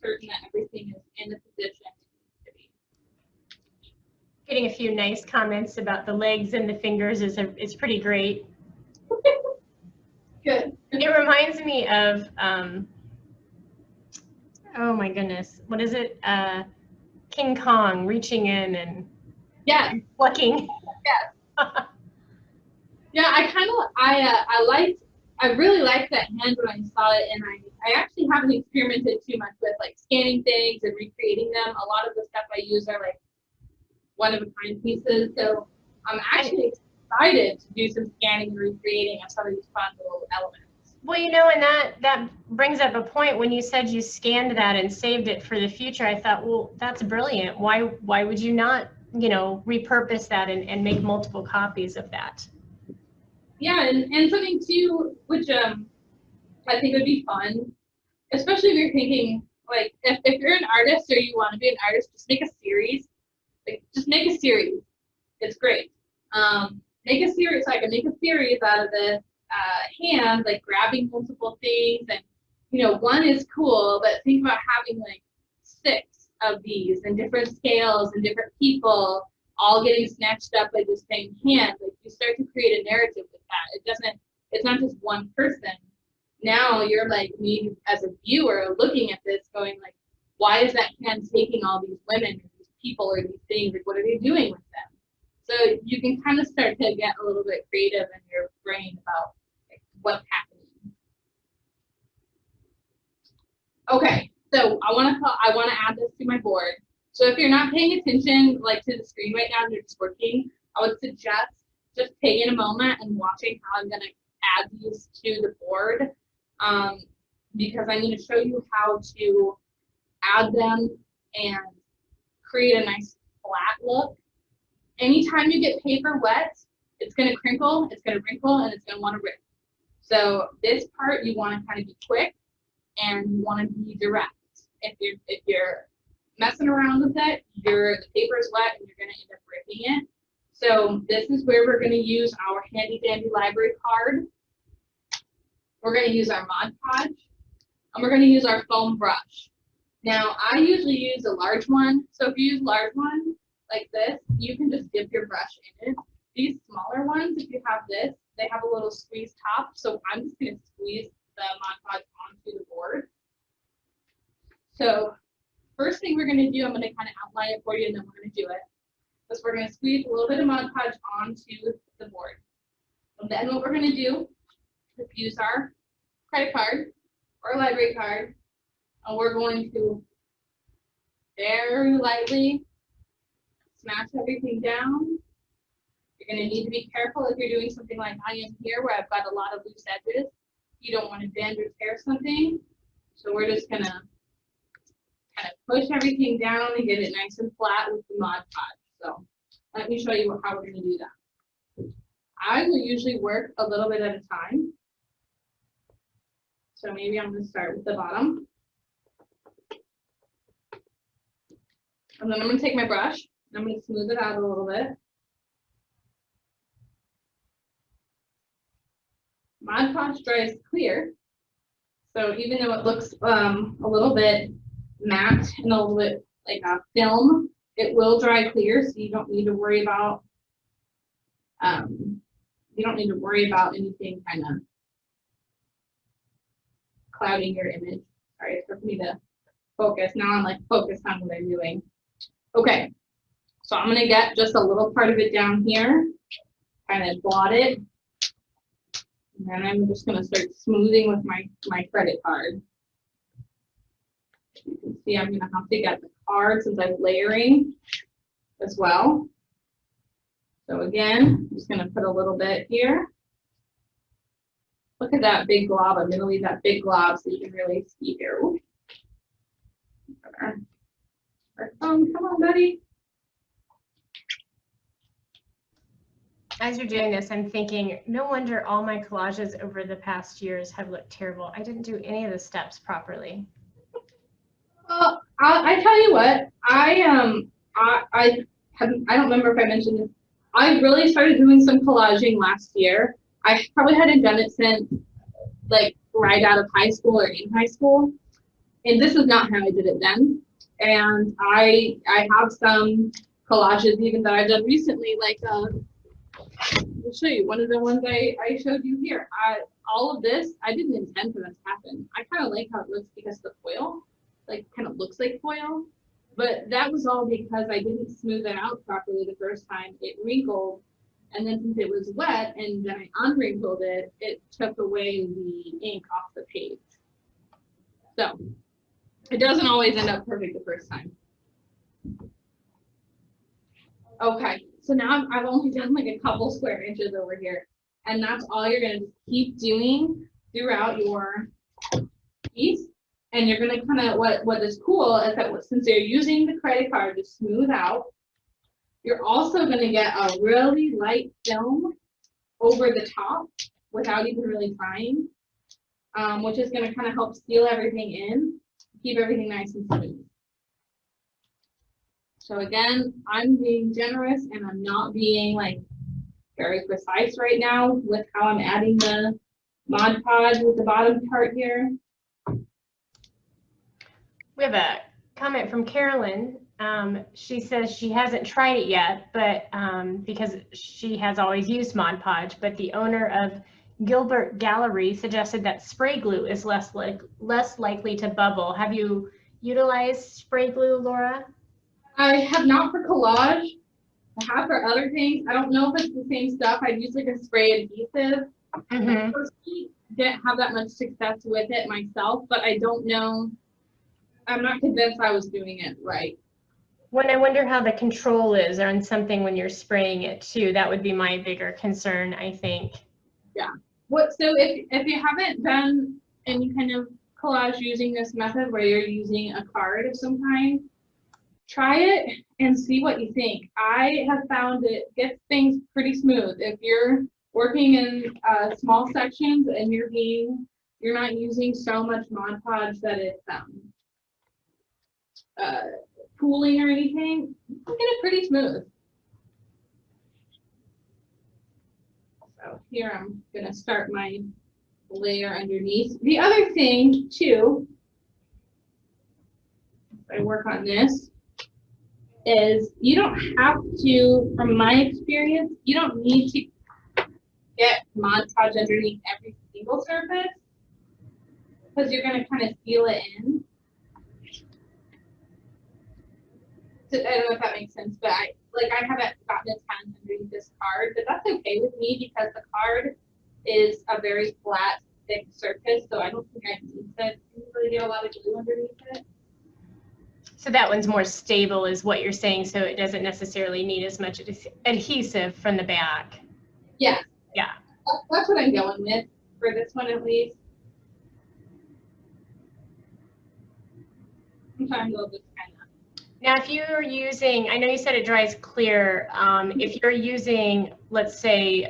certain that everything is in the position it needs to be. Getting a few nice comments about the legs and the fingers is pretty great. Good. It reminds me of, oh my goodness, what is it? King Kong reaching in and plucking. Yes. Yeah, I really liked that hand when I saw it, and I actually haven't experimented too much with like scanning things and recreating them. A lot of the stuff I use are like one-of-a-kind pieces, so I'm actually excited to do some scanning and recreating of some of these fun little elements. Well, and that brings up a point. When you said you scanned that and saved it for the future, I thought, well, that's brilliant. Why would you not, repurpose that and make multiple copies of that? Yeah, and something too, which I think would be fun, especially if you're thinking, like, if you're an artist or you want to be an artist, just make a series. Like, just make a series. It's great. Make a series, so I can make a series out of this hand, like grabbing multiple things, and one is cool, but think about having like 6 of these and different scales and different people all getting snatched up by the same hand. Like, you start to create a narrative with that. It's not just one person. Now you're like me as a viewer looking at this going like, why is that hand taking all these women or these people or these things? Like, what are they doing with them? So you can kind of start to get a little bit creative in your brain about like, what's happening. Okay, so I want to add this to my board. So if you're not paying attention like to the screen right now and you're just working, I would suggest just taking a moment and watching how I'm going to add these to the board, because I'm going to show you how to add them and create a nice flat look. Anytime you get paper wet, it's going to crinkle, it's going to wrinkle, and it's going to want to rip. So this part you want to kind of be quick and you want to be direct. If you're messing around with it, the paper is wet and you're going to end up ripping it. So this is where we're going to use our handy dandy library card. We're going to use our Mod Podge. and we're going to use our foam brush. Now, I usually use a large one, so if you use a large one like this, you can just dip your brush in it. These smaller ones, if you have this, they have a little squeeze top, so I'm just going to squeeze the Mod Podge onto the board. So first thing we're going to do, I'm going to kind of outline it for you, and then we're going to do it, is we're going to squeeze a little bit of Mod Podge onto the board. And then what we're going to do is use our credit card or library card, and we're going to very lightly smash everything down. You're going to need to be careful if you're doing something like I am here, where I've got a lot of loose edges. You don't want to bend or tear something. So we're just going to kind of push everything down and get it nice and flat with the Mod Podge. So let me show you how we're going to do that. I will usually work a little bit at a time. So maybe I'm going to start with the bottom. And then I'm going to take my brush, and I'm going to smooth it out a little bit. Mod Podge dries clear, so even though it looks a little bit matte and a little bit like a film, it will dry clear, so you don't need to worry about anything kind of clouding your image. Sorry, it's for me to focus. Now I'm like focused on what I'm doing. Okay, so I'm gonna get just a little part of it down here, kind of blot it. And then I'm just going to start smoothing with my credit card. You can see I'm going to have to get the card since I'm layering as well. So again, I'm just going to put a little bit here. Look at that big glob. I'm going to leave that big glob so you can really see here. Our phone, come on, buddy. As you're doing this, I'm thinking, no wonder all my collages over the past years have looked terrible. I didn't do any of the steps properly. Well, I tell you what, I don't remember if I mentioned this. I really started doing some collaging last year. I probably hadn't done it since like right out of high school or in high school. And this is not how I did it then. And I have some collages even that I've done recently, like I'll show you one of the ones I showed you here. All of this, I didn't intend for that to happen. I kind of like how it looks because the foil, like kind of looks like foil, but that was all because I didn't smooth it out properly the first time. It wrinkled, and then since it was wet and then I unwrinkled it, it took away the ink off the page. So it doesn't always end up perfect the first time. Okay, so now I've only done like a couple square inches over here, and that's all you're gonna keep doing throughout your piece. And you're gonna kind of, what is cool is that since you're using the credit card to smooth out, you're also gonna get a really light film over the top without even really trying, which is gonna kind of help seal everything in, keep everything nice and smooth. So again, I'm being generous and I'm not being like very precise right now with how I'm adding the Mod Podge with the bottom part here. We have a comment from Carolyn. She says she hasn't tried it yet, but because she has always used Mod Podge, but the owner of Gilbert Gallery suggested that spray glue is less likely to bubble. Have you utilized spray glue, Laura? I have not for collage. I have for other things. I don't know if it's the same stuff. I'd use like a spray adhesive. I personally didn't have that much success with it myself, but I don't know. I'm not convinced I was doing it right. When I wonder how the control is on something when you're spraying it too, that would be my bigger concern, I think. Yeah. So if you haven't done any kind of collage using this method where you're using a card of some kind, try it and see what you think. I have found it gets things pretty smooth. If you're working in small sections and you're not using so much Mod Podge that it's pooling or anything, you get it pretty smooth. So here I'm gonna start my layer underneath. The other thing too, if I work on this, is you don't have to, from my experience, you don't need to get Mod Podge underneath every single surface because you're going to kind of seal it in. So, I don't know if that makes sense, but I haven't gotten a ton underneath this card, but that's okay with me because the card is a very flat, thick surface, so I don't think I need to really get a lot of glue underneath it. So that one's more stable is what you're saying, so it doesn't necessarily need as much adhesive from the back. Yeah. Yeah. That's what I'm going with for this one at least. Sometimes I'll just kind of. Now, if you're using, I know you said it dries clear. If you're using, let's say,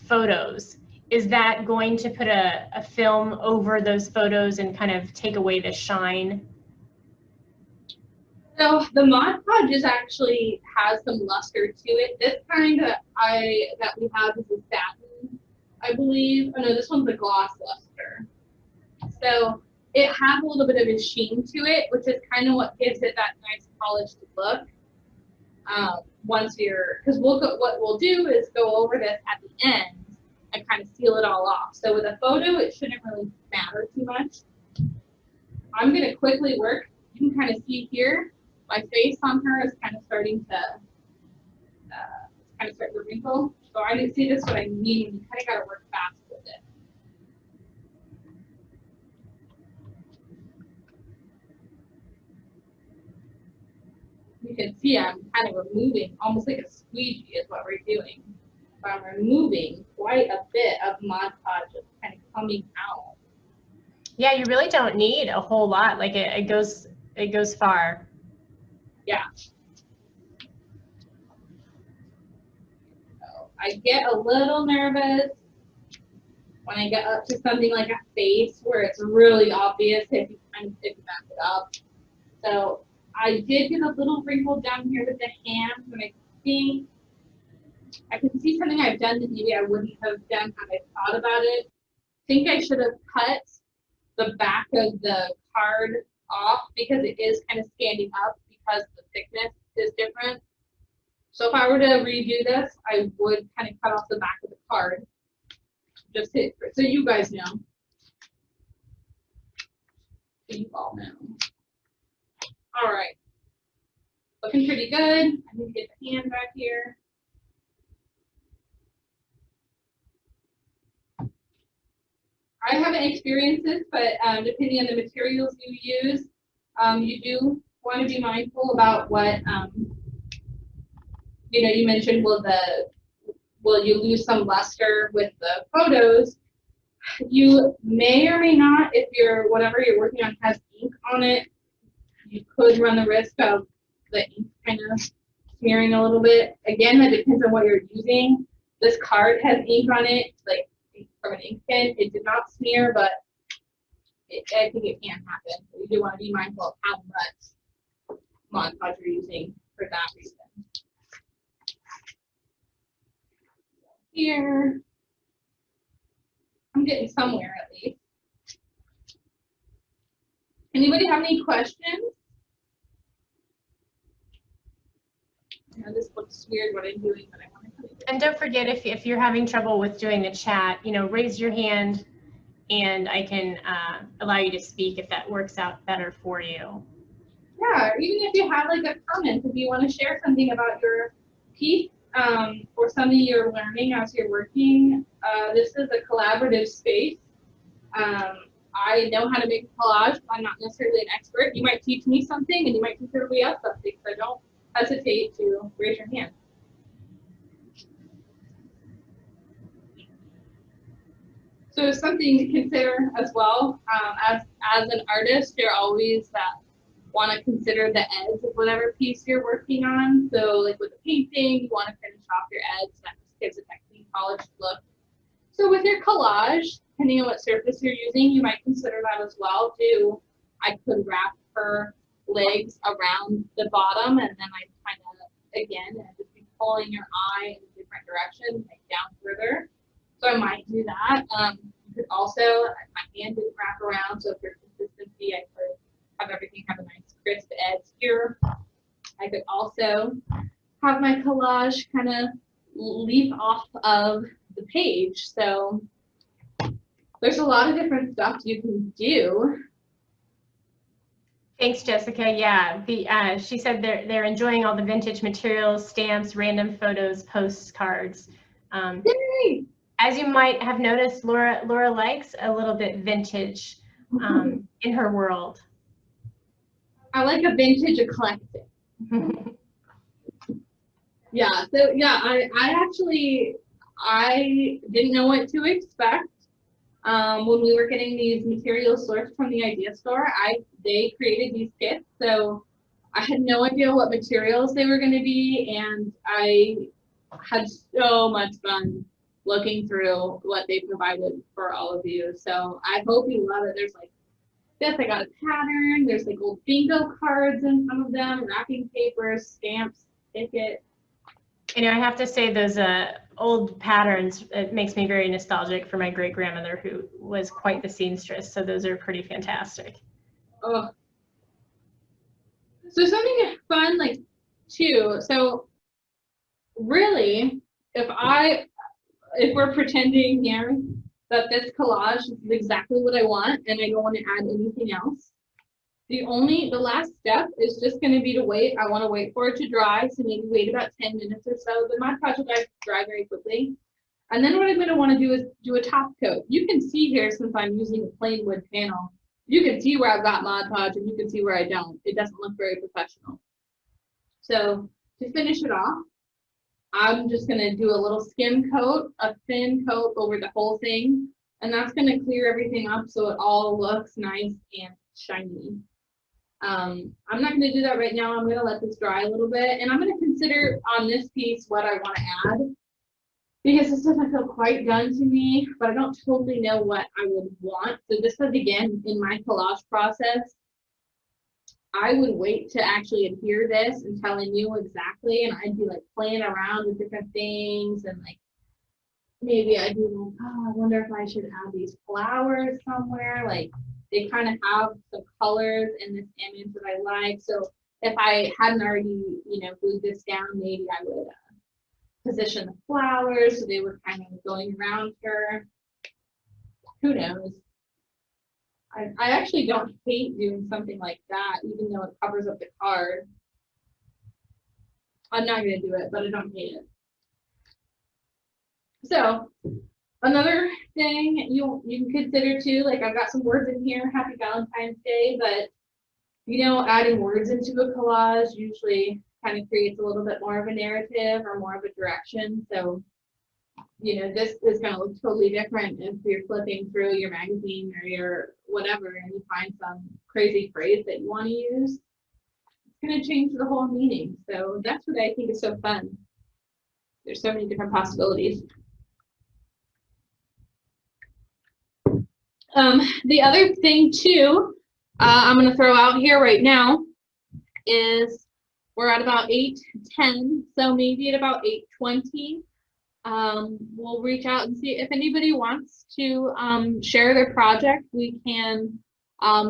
photos, is that going to put a film over those photos and kind of take away the shine? So the Mod Podge is actually has some luster to it. This kind that we have is a satin, I believe. Oh no, this one's a gloss luster. So it has a little bit of a sheen to it, which is kind of what gives it that nice polished look. Because what we'll do is go over this at the end and kind of seal it all off. So with a photo, it shouldn't really matter too much. I'm gonna quickly work. You can kind of see here, my face on her is kind of starting to wrinkle. So I didn't see this what I mean. You kind of got to work fast with it. You can see I'm kind of removing, almost like a squeegee is what we're doing. So I'm removing quite a bit of Mod Podge just kind of coming out. Yeah, you really don't need a whole lot. Like it goes far. Yeah. So I get a little nervous when I get up to something like a face where it's really obvious if you mess it up. So I did get a little wrinkle down here with the hand, and I can see something I've done that maybe I wouldn't have done had I thought about it. I think I should have cut the back of the card off because it is kind of standing up because the thickness is different. So if I were to redo this, I would kind of cut off the back of the card. Just so you guys know. So you all know. All right. Looking pretty good. I need to get the hand back here. I haven't experienced this, but depending on the materials you use, you do want to be mindful about what, you mentioned, will you lose some luster with the photos? You may or may not, if whatever you're working on has ink on it, you could run the risk of the ink kind of smearing a little bit. Again, that depends on what you're using. This card has ink on it, like from an ink pen. It did not smear, but I think it can happen. So you do want to be mindful of how much Mod Podge you're using for that reason. Here, I'm getting somewhere at least. Anybody have any questions? I know this looks weird what I'm doing, but I want to. And don't forget, if you're having trouble with doing the chat, raise your hand and I can allow you to speak if that works out better for you. Yeah, even if you have like a comment, if you want to share something about your piece or something you're learning as you're working, this is a collaborative space. I know how to make a collage. I'm not necessarily an expert. You might teach me something and you might teach everybody else something, so don't hesitate to raise your hand. So something to consider as well, as an artist, you're always want to consider the edge of whatever piece you're working on. So like with a painting, you want to finish off your edge. That just gives it that clean, polished look. So with your collage, depending on what surface you're using, you might consider that as well too. I could wrap her legs around the bottom, and then I kind of, again, just be pulling your eye in a different direction, like down further. So I might do that. You could also, my hand didn't wrap around, so for consistency, I could have everything have a nice crisp edge here. I could also have my collage kind of leap off of the page. So there's a lot of different stuff you can do. Thanks, Jessica. Yeah, she said they're enjoying all the vintage materials, stamps, random photos, postcards. Yay! As you might have noticed, Laura likes a little bit vintage in her world. I like a vintage eclectic. Yeah, so yeah, I didn't know what to expect. When we were getting these materials sourced from the idea store, they created these kits, so I had no idea what materials they were going to be, and I had so much fun looking through what they provided for all of you. So I hope you love it. There's like this, I got a pattern. There's like old bingo cards in some of them, wrapping papers, stamps, tickets. You know, I have to say those old patterns, it makes me very nostalgic for my great grandmother who was quite the seamstress. So those are pretty fantastic. Oh, so something fun like too. So really, if we're pretending here that this collage is exactly what I want and I don't want to add anything else, the last step is just going to be to wait. I want to wait for it to dry, so maybe wait about 10 minutes or so. The Mod Podge will dry very quickly. And then what I'm going to want to do is do a top coat. You can see here, since I'm using a plain wood panel, you can see where I've got Mod Podge and you can see where I don't. It doesn't look very professional. So to finish it off, I'm just going to do a little skim coat, a thin coat over the whole thing. And that's going to clear everything up so it all looks nice and shiny. I'm not going to do that right now. I'm going to let this dry a little bit, and I'm going to consider on this piece what I want to add, because this doesn't feel quite done to me, but I don't totally know what I would want. So this is, again, in my collage process, I would wait to actually adhere this until I knew exactly, and I'd be like playing around with different things, and like maybe I'd be like, oh, I wonder if I should add these flowers somewhere. Like, they kind of have the colors in this image that I like. So if I hadn't already, glued this down, maybe I would position the flowers so they were kind of going around her. Who knows? I actually don't hate doing something like that, even though it covers up the card. I'm not going to do it, but I don't hate it. So another thing you can consider too, like I've got some words in here, Happy Valentine's Day, but adding words into a collage usually kind of creates a little bit more of a narrative or more of a direction. So, this is going to look totally different if you're flipping through your magazine or your whatever and you find some crazy phrase that you want to use. It's going to change the whole meaning. So that's what I think is so fun. There's so many different possibilities. The other thing too, I'm going to throw out here right now is we're at about 8:10, so maybe at about 8:20, we'll reach out and see if anybody wants to share their project. We can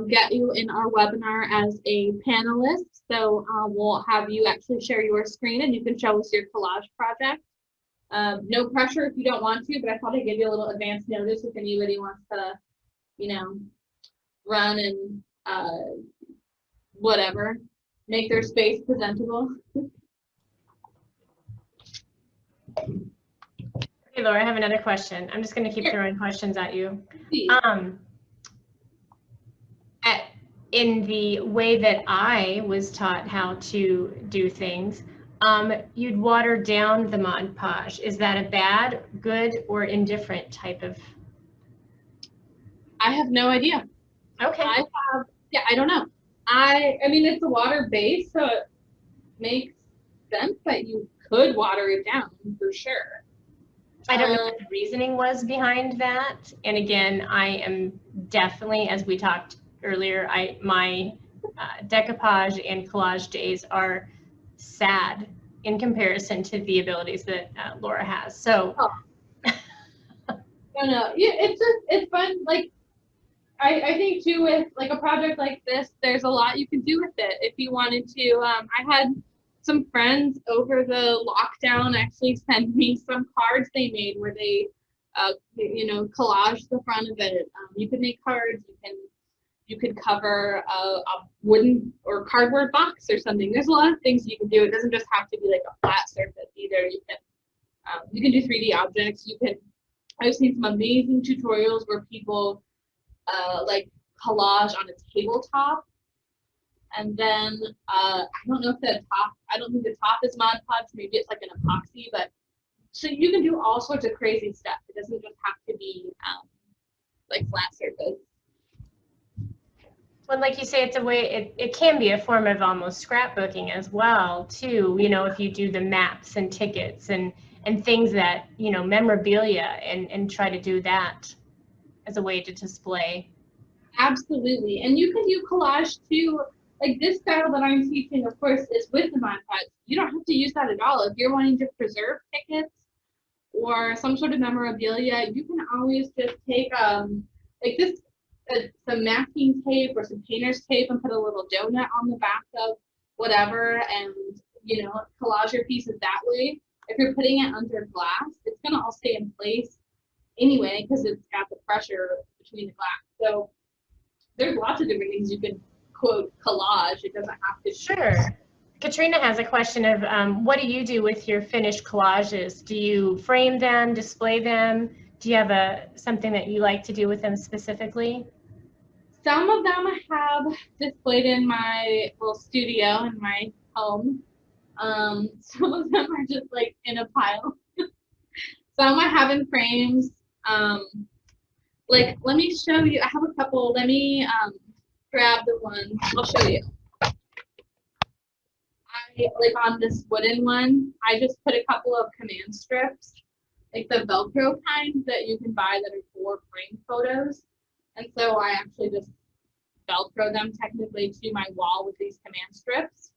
get you in our webinar as a panelist. So we'll have you actually share your screen and you can show us your collage project. No pressure if you don't want to, but I thought I'd give you a little advance notice if anybody wants to run and whatever, make their space presentable. Hey, Laura, I have another question. I'm just going to keep throwing questions at you. In the way that I was taught how to do things, you'd water down the Mod Podge. Is that a bad, good, or indifferent type of? I have no idea. Okay. I don't know. I mean, it's a water base, so it makes sense that you could water it down for sure. I don't know what the reasoning was behind that. And again, I am definitely, as we talked earlier, my decoupage and collage days are sad in comparison to the abilities that Laura has. So. I don't know. Yeah, it's fun. Like I think too with like a project like this, there's a lot you can do with it if you wanted to. I had some friends over the lockdown actually send me some cards they made where they, collage the front of it. You could make cards. You could cover a wooden or cardboard box or something. There's a lot of things you can do. It doesn't just have to be like a flat surface either. You can do 3D objects. I've seen some amazing tutorials where people like collage on a tabletop, and then I don't know if the top. I don't think the top is Mod Podge. Maybe it's like an epoxy, but so you can do all sorts of crazy stuff. It doesn't just have to be like flat surface. Well, like you say, it's a way, it can be a form of almost scrapbooking as well, too, if you do the maps and tickets and things that, memorabilia and try to do that as a way to display. Absolutely. And you can do collage too. Like this style that I'm teaching, of course, is with the Mod Podge. You don't have to use that at all. If you're wanting to preserve tickets or some sort of memorabilia, you can always just take like this some masking tape or some painter's tape and put a little donut on the back of whatever, and collage your pieces that way. If you're putting it under glass, it's gonna all stay in place anyway because it's got the pressure between the glass. So there's lots of different things you can quote collage. It doesn't have to. Sure. Katrina has a question of what do you do with your finished collages? Do you frame them, display them? Do you have something that you like to do with them specifically? Some of them I have displayed in my little studio in my home. Some of them are just like in a pile. Some I have in frames. Like, let me show you. I have a couple. Let me grab the one. I'll show you. Like on this wooden one, I just put a couple of command strips, like the Velcro kind that you can buy that are for frame photos. And so I actually just Velcro them technically to my wall with these command strips.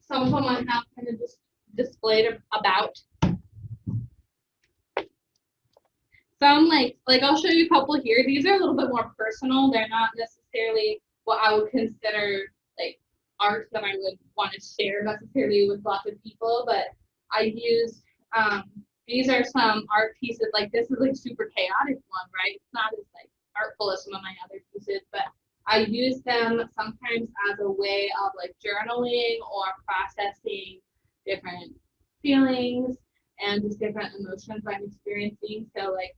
Some of them I have kind of just displayed about. Some like I'll show you a couple here. These are a little bit more personal. They're not necessarily what I would consider like art that I would want to share necessarily with lots of people, but I used these are some art pieces. Like this is like super chaotic one, right? It's not as like artful as some of my other pieces, but I use them sometimes as a way of like journaling or processing different feelings and just different emotions I'm experiencing. So like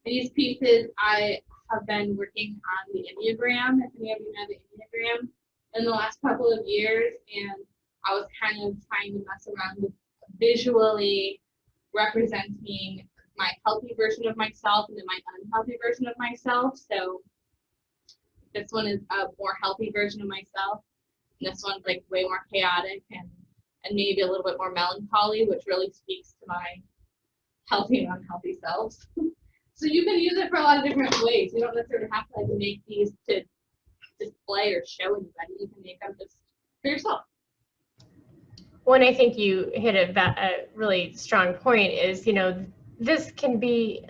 these pieces, I have been working on the Enneagram, if any of you know the Enneagram, in the last couple of years, and I was kind of trying to mess around with visually representing my healthy version of myself and then my unhealthy version of myself. So this one is a more healthy version of myself, and this one's like way more chaotic and maybe a little bit more melancholy, which really speaks to my healthy and unhealthy selves. So you can use it for a lot of different ways. You don't necessarily have to like make these to display or show anybody. You can make them just for yourself. Well, and I think you hit a really strong point is, this can be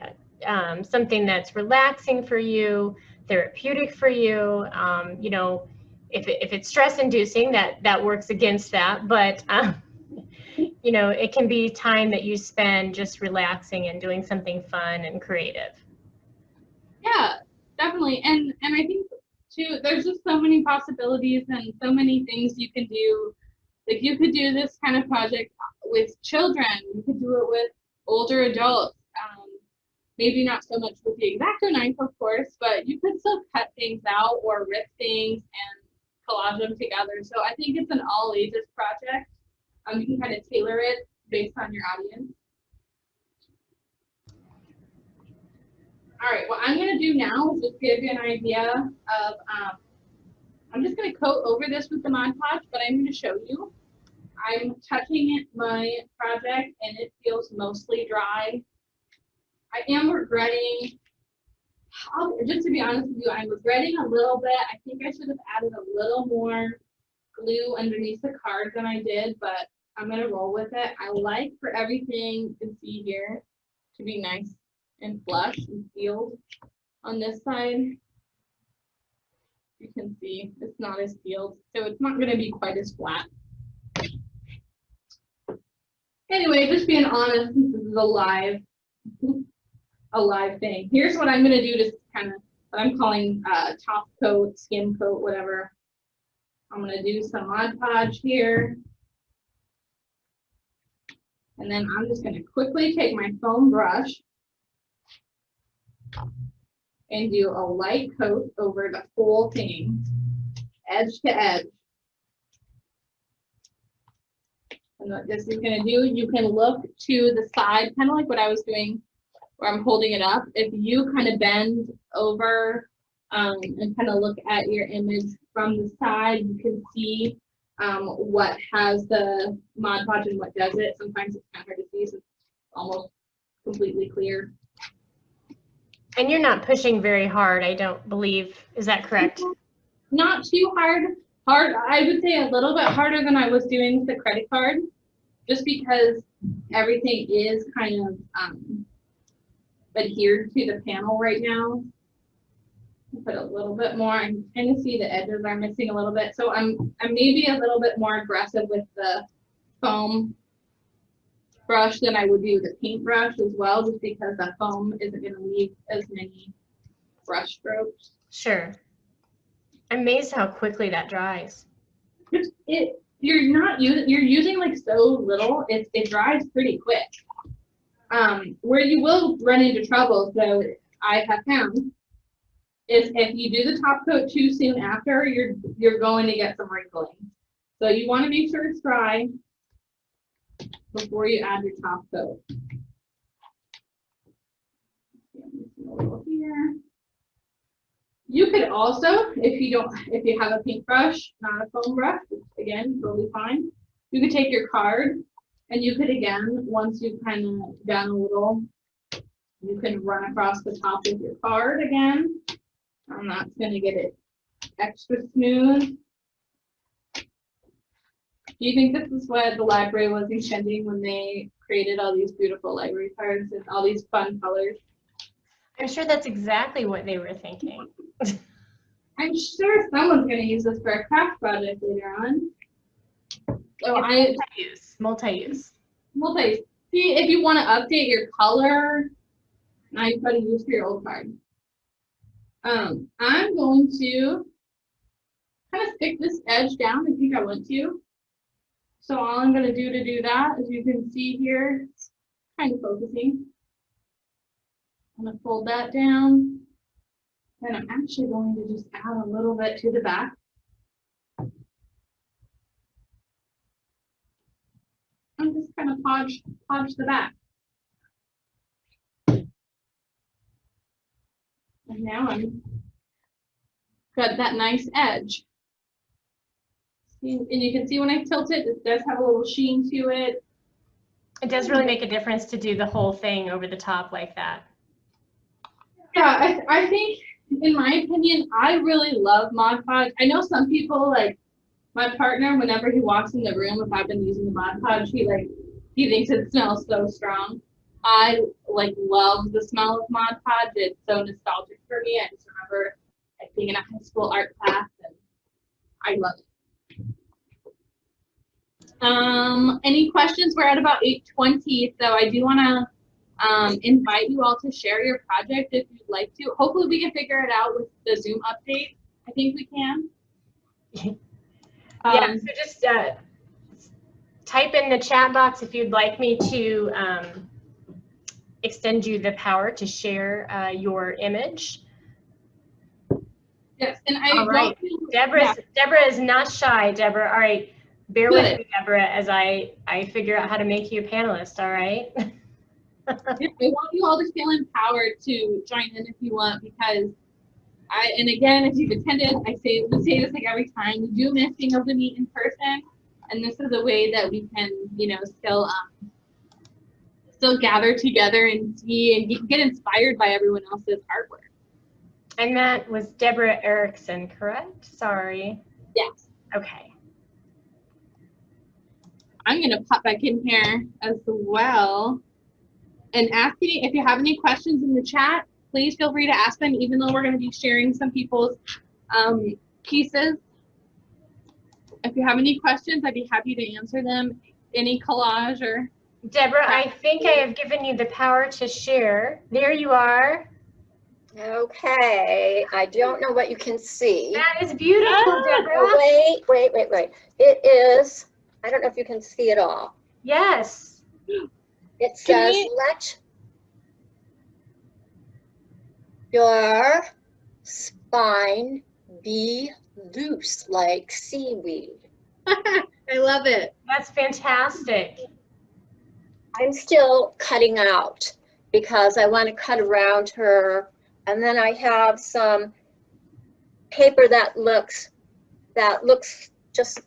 something that's relaxing for you, therapeutic for you. If it's stress inducing, that works against that. But, it can be time that you spend just relaxing and doing something fun and creative. Yeah, definitely. And I think too, there's just so many possibilities and so many things you can do. Like you could do this kind of project with children. You could do it with older adults. Maybe not so much with the X-Acto knife, of course, but you could still cut things out or rip things and collage them together. So I think it's an all ages project. You can kind of tailor it based on your audience. All right, what I'm going to do now is just give you an idea of, I'm just going to coat over this with the Mod Podge, but I'm going to show you. I'm touching my project and it feels mostly dry. I am regretting, just to be honest with you, I'm regretting a little bit. I think I should have added a little more glue underneath the card than I did, but I'm going to roll with it. I like for everything you can see here. to be nice and flush and sealed. On this side, you can see it's not as sealed, so it's not going to be quite as flat. Anyway, just being honest, this is a live thing. Here's what I'm going to do to kind of, what I'm calling top coat, skim coat, whatever. I'm going to do some Mod Podge here. And then I'm just going to quickly take my foam brush and do a light coat over the whole thing, edge to edge. And what this is going to do, you can look to the side, kind of like what I was doing where I'm holding it up. If you kind of bend over and kind of look at your image from the side, you can see what has the Mod Podge and what does it. Sometimes it's kind of hard to see, so it's almost completely clear. And you're not pushing very hard, I don't believe. Is that correct? Not too hard. I would say a little bit harder than I was doing with the credit card, just because everything is kind of adhered to the panel right now. Put a little bit more. I can kind of see the edges are missing a little bit, so I'm maybe a little bit more aggressive with the foam brush than I would be with a paintbrush as well, just because that foam isn't going to leave as many brush strokes. Sure. I'm amazed how quickly that dries. You're using like so little, it dries pretty quick. Where you will run into trouble, so I have found, is if you do the top coat too soon after, you're going to get some wrinkling. So you want to make sure it's dry before you add your top coat. A little here. You could also, if you have a paintbrush, not a foam brush, which again, totally fine, you could take your card and you could, again, once you've kind of done a little, you can run across the top with your card again. And that's going to get it extra smooth. Do you think this is what the library was intending when they created all these beautiful library cards and all these fun colors? I'm sure that's exactly what they were thinking. I'm sure someone's going to use this for a craft project later on. So Multi-use. See, if you want to update your color, now you put a use for your old card. I'm going to kind of stick this edge down. I think I want to. So all I'm going to do that, as you can see here, it's kind of focusing. I'm going to fold that down. And I'm actually going to just add a little bit to the back. I'm just kind of podge the back. And now I'm got that nice edge. And you can see when I tilt it, it does have a little sheen to it. It does really make a difference to do the whole thing over the top like that. Yeah, I think, in my opinion, I really love Mod Podge. I know some people, like my partner, whenever he walks in the room, if I've been using the Mod Podge, he thinks it smells so strong. I love the smell of Mod Podge. It's so nostalgic for me. I just remember being in a high school art class, and I love it. Any questions? We're at about 8:20, so I do want to invite you all to share your project if you'd like to. Hopefully we can figure it out with the Zoom update. I think we can. Yeah, so just type in the chat box if you'd like me to extend you the power to share your image. Yes, and all right. Deborah is not shy, Deborah. All right, bear with me, Deborah, as I figure out how to make you a panelist, all right? I want you all to feel empowered to join in if you want, because and again, if you've attended, we say this like every time, we do miss being able to meet in person, and this is a way that we can, still gather together and see and get inspired by everyone else's artwork. And that was Deborah Erickson, correct? Sorry. Yes. Okay. I'm gonna pop back in here as well. And asking if you have any questions in the chat, please feel free to ask them, even though we're going to be sharing some people's pieces. If you have any questions, I'd be happy to answer them. Any collage or... Deborah, I think I have given you the power to share. There you are. Okay, I don't know what you can see. That is beautiful, Deborah. Oh, wait. It is, I don't know if you can see it all. Yes. It says, let your spine be loose like seaweed. I love it. That's fantastic. I'm still cutting out because I want to cut around her. And then I have some paper that looks just,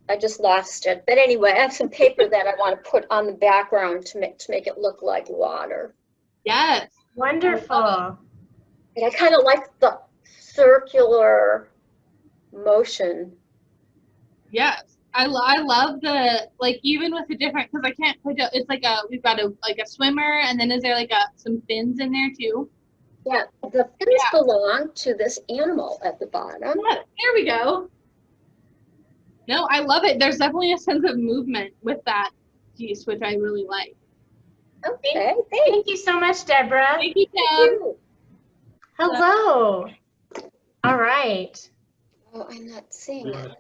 I just lost it. But anyway, I have some paper that I want to put on the background to make it look like water. Yes. Wonderful. And I kind of like the circular motion. Yes. I love the, like, even with the different, because I can't put it's like we've got a swimmer, and then is there like some fins in there too? Yeah, the fins belong to this animal at the bottom. Yeah, there we go. No, I love it. There's definitely a sense of movement with that piece, which I really like. Okay, Thank you so much, Deborah. Thank you, Deb. Thank you. Hello. All right. Oh, I'm not seeing it.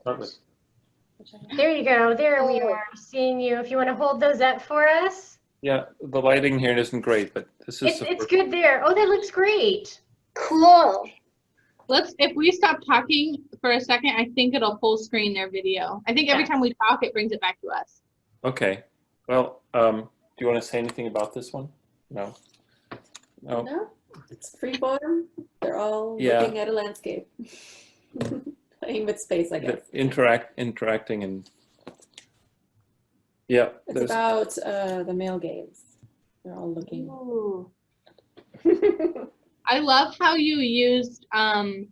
There you go. There we are, seeing you. If you want to hold those up for us. Yeah, the lighting here isn't great, but this is It's good there. Oh, that looks great. Cool. If we stop talking for a second, I think it'll full screen their video. I think every time we talk, it brings it back to us. Okay. Well, do you want to say anything about this one? No. No, it's freeform. They're all looking at a landscape. Playing with space, I guess. Interacting and yeah. It's about the male gaze. They're all looking. Ooh. I love how you used in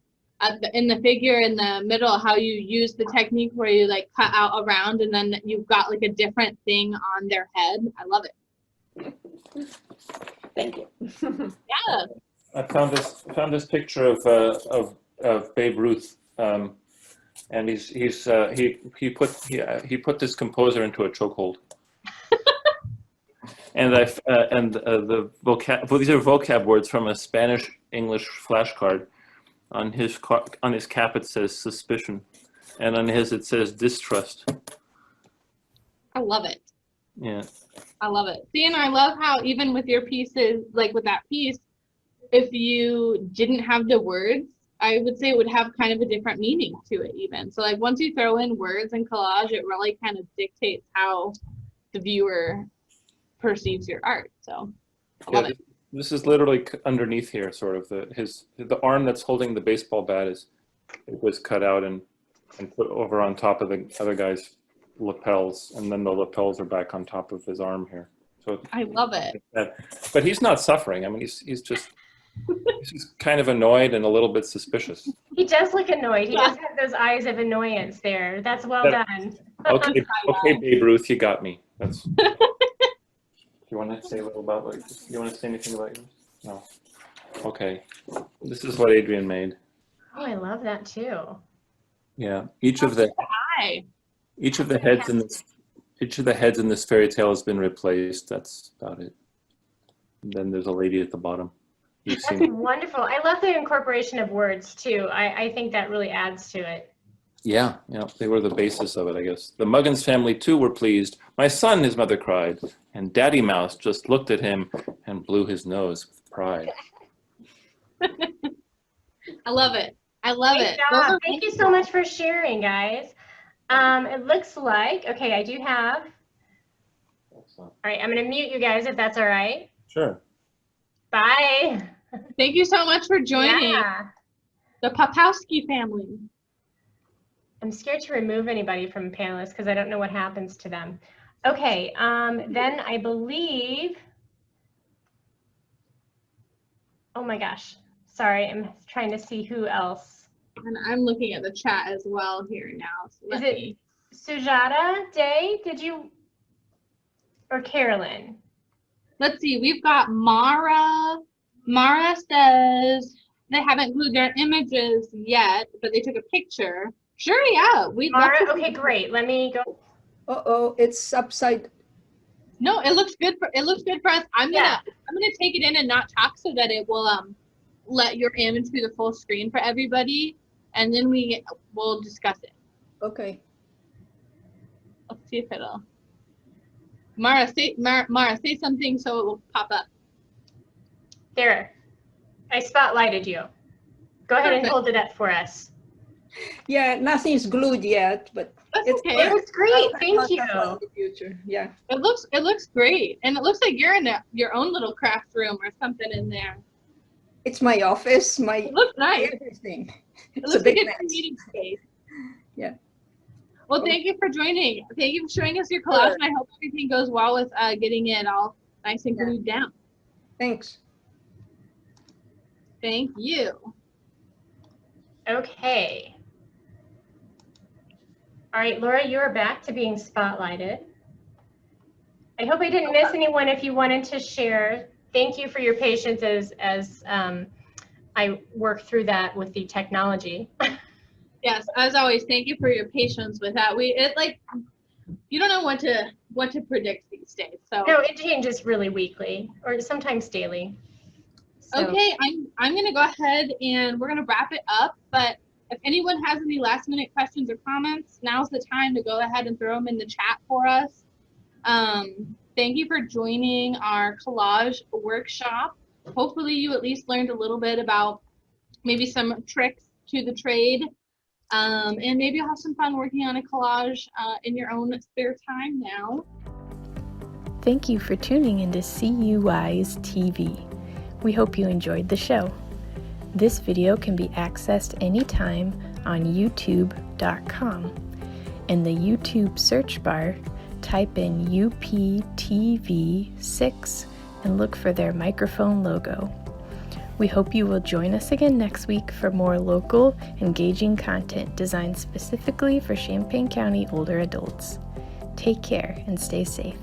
the figure in the middle, how you used the technique where you like cut out around and then you've got like a different thing on their head. I love it. Thank you. Yeah. I found this picture of Babe Ruth, and he put this composer into a chokehold. And these are vocab words from a Spanish English flashcard. On his cap it says suspicion, and on his it says distrust. I love it. Yeah. I love it. See, and I love how even with your pieces, like with that piece, if you didn't have the words, I would say it would have kind of a different meaning to it even. So like once you throw in words and collage, it really kind of dictates how the viewer perceives your art. So I love it. This is literally underneath here, sort of the arm that's holding the baseball bat was cut out and put over on top of the other guy's lapels, and then the lapels are back on top of his arm here. So I love it. But he's not suffering. I mean, he's just kind of annoyed and a little bit suspicious. He does look annoyed. He does have those eyes of annoyance there. That's well done. Okay, Babe Ruth, you got me. That's. Do you want to say a little about like? You want to say anything about yours? No. Okay. This is what Adrian made. Oh, I love that too. Yeah. Each of the heads in this fairy tale has been replaced. That's about it. And then there's a lady at the bottom. That's wonderful. I love the incorporation of words too. I think that really adds to it. Yeah, they were the basis of it, I guess. The Muggins family too were pleased. My son, his mother cried, and Daddy Mouse just looked at him and blew his nose with pride. I love it. I love it. Thank you so much for sharing, guys. It looks like, okay, I do have. All right, I'm going to mute you guys if that's all right. Sure. Bye. Thank you so much for joining the Popowski family. I'm scared to remove anybody from panelists because I don't know what happens to them. Okay, then I believe, oh my gosh, sorry, I'm trying to see who else. And I'm looking at the chat as well here now. So Is it Sujata Day? Did you, or Carolyn? let's see, we've got Mara. Mara says they haven't glued their images yet, but they took a picture. Sure, yeah. Mara, okay, great. Let me go. Uh-oh, it's upside. No, it looks good for us. I'm gonna take it in and not talk so that it will let your image be the full screen for everybody, and then we'll discuss it. Okay. Let's see if it'll. Mara, say something so it will pop up. There. I spotlighted you. Go ahead and Perfect. hold it up for us. Yeah, nothing is glued yet, but That's it's okay. It looks great. Thank in you. the future. Yeah. It looks great, and it looks like you're in your own little craft room or something in there. It's my office, my It looks nice. everything. It It's looks a big like mess. a meeting space. Yeah. Well, thank you for joining. Thank you for showing us your collage, Sure. and I hope everything goes well with getting it all nice and Yeah. glued down. Thanks. Thank you. Okay. All right, Laura, you're back to being spotlighted. I hope I didn't miss anyone. If you wanted to share, thank you for your patience as I work through that with the technology. Yes, as always, thank you for your patience with that. You don't know what to predict these days. So No, it changes really weekly or sometimes daily. So, okay, I'm gonna go ahead and we're gonna wrap it up. But if anyone has any last minute questions or comments, now's the time to go ahead and throw them in the chat for us. Thank you for joining our collage workshop. Hopefully you at least learned a little bit about maybe some tricks to the trade. And maybe you'll have some fun working on a collage in your own spare time now. Thank you for tuning into CUI's TV. We hope you enjoyed the show. This video can be accessed anytime on youtube.com. In the YouTube search bar, type in UPTV6 and look for their microphone logo. We hope you will join us again next week for more local, engaging content designed specifically for Champaign County older adults. Take care and stay safe.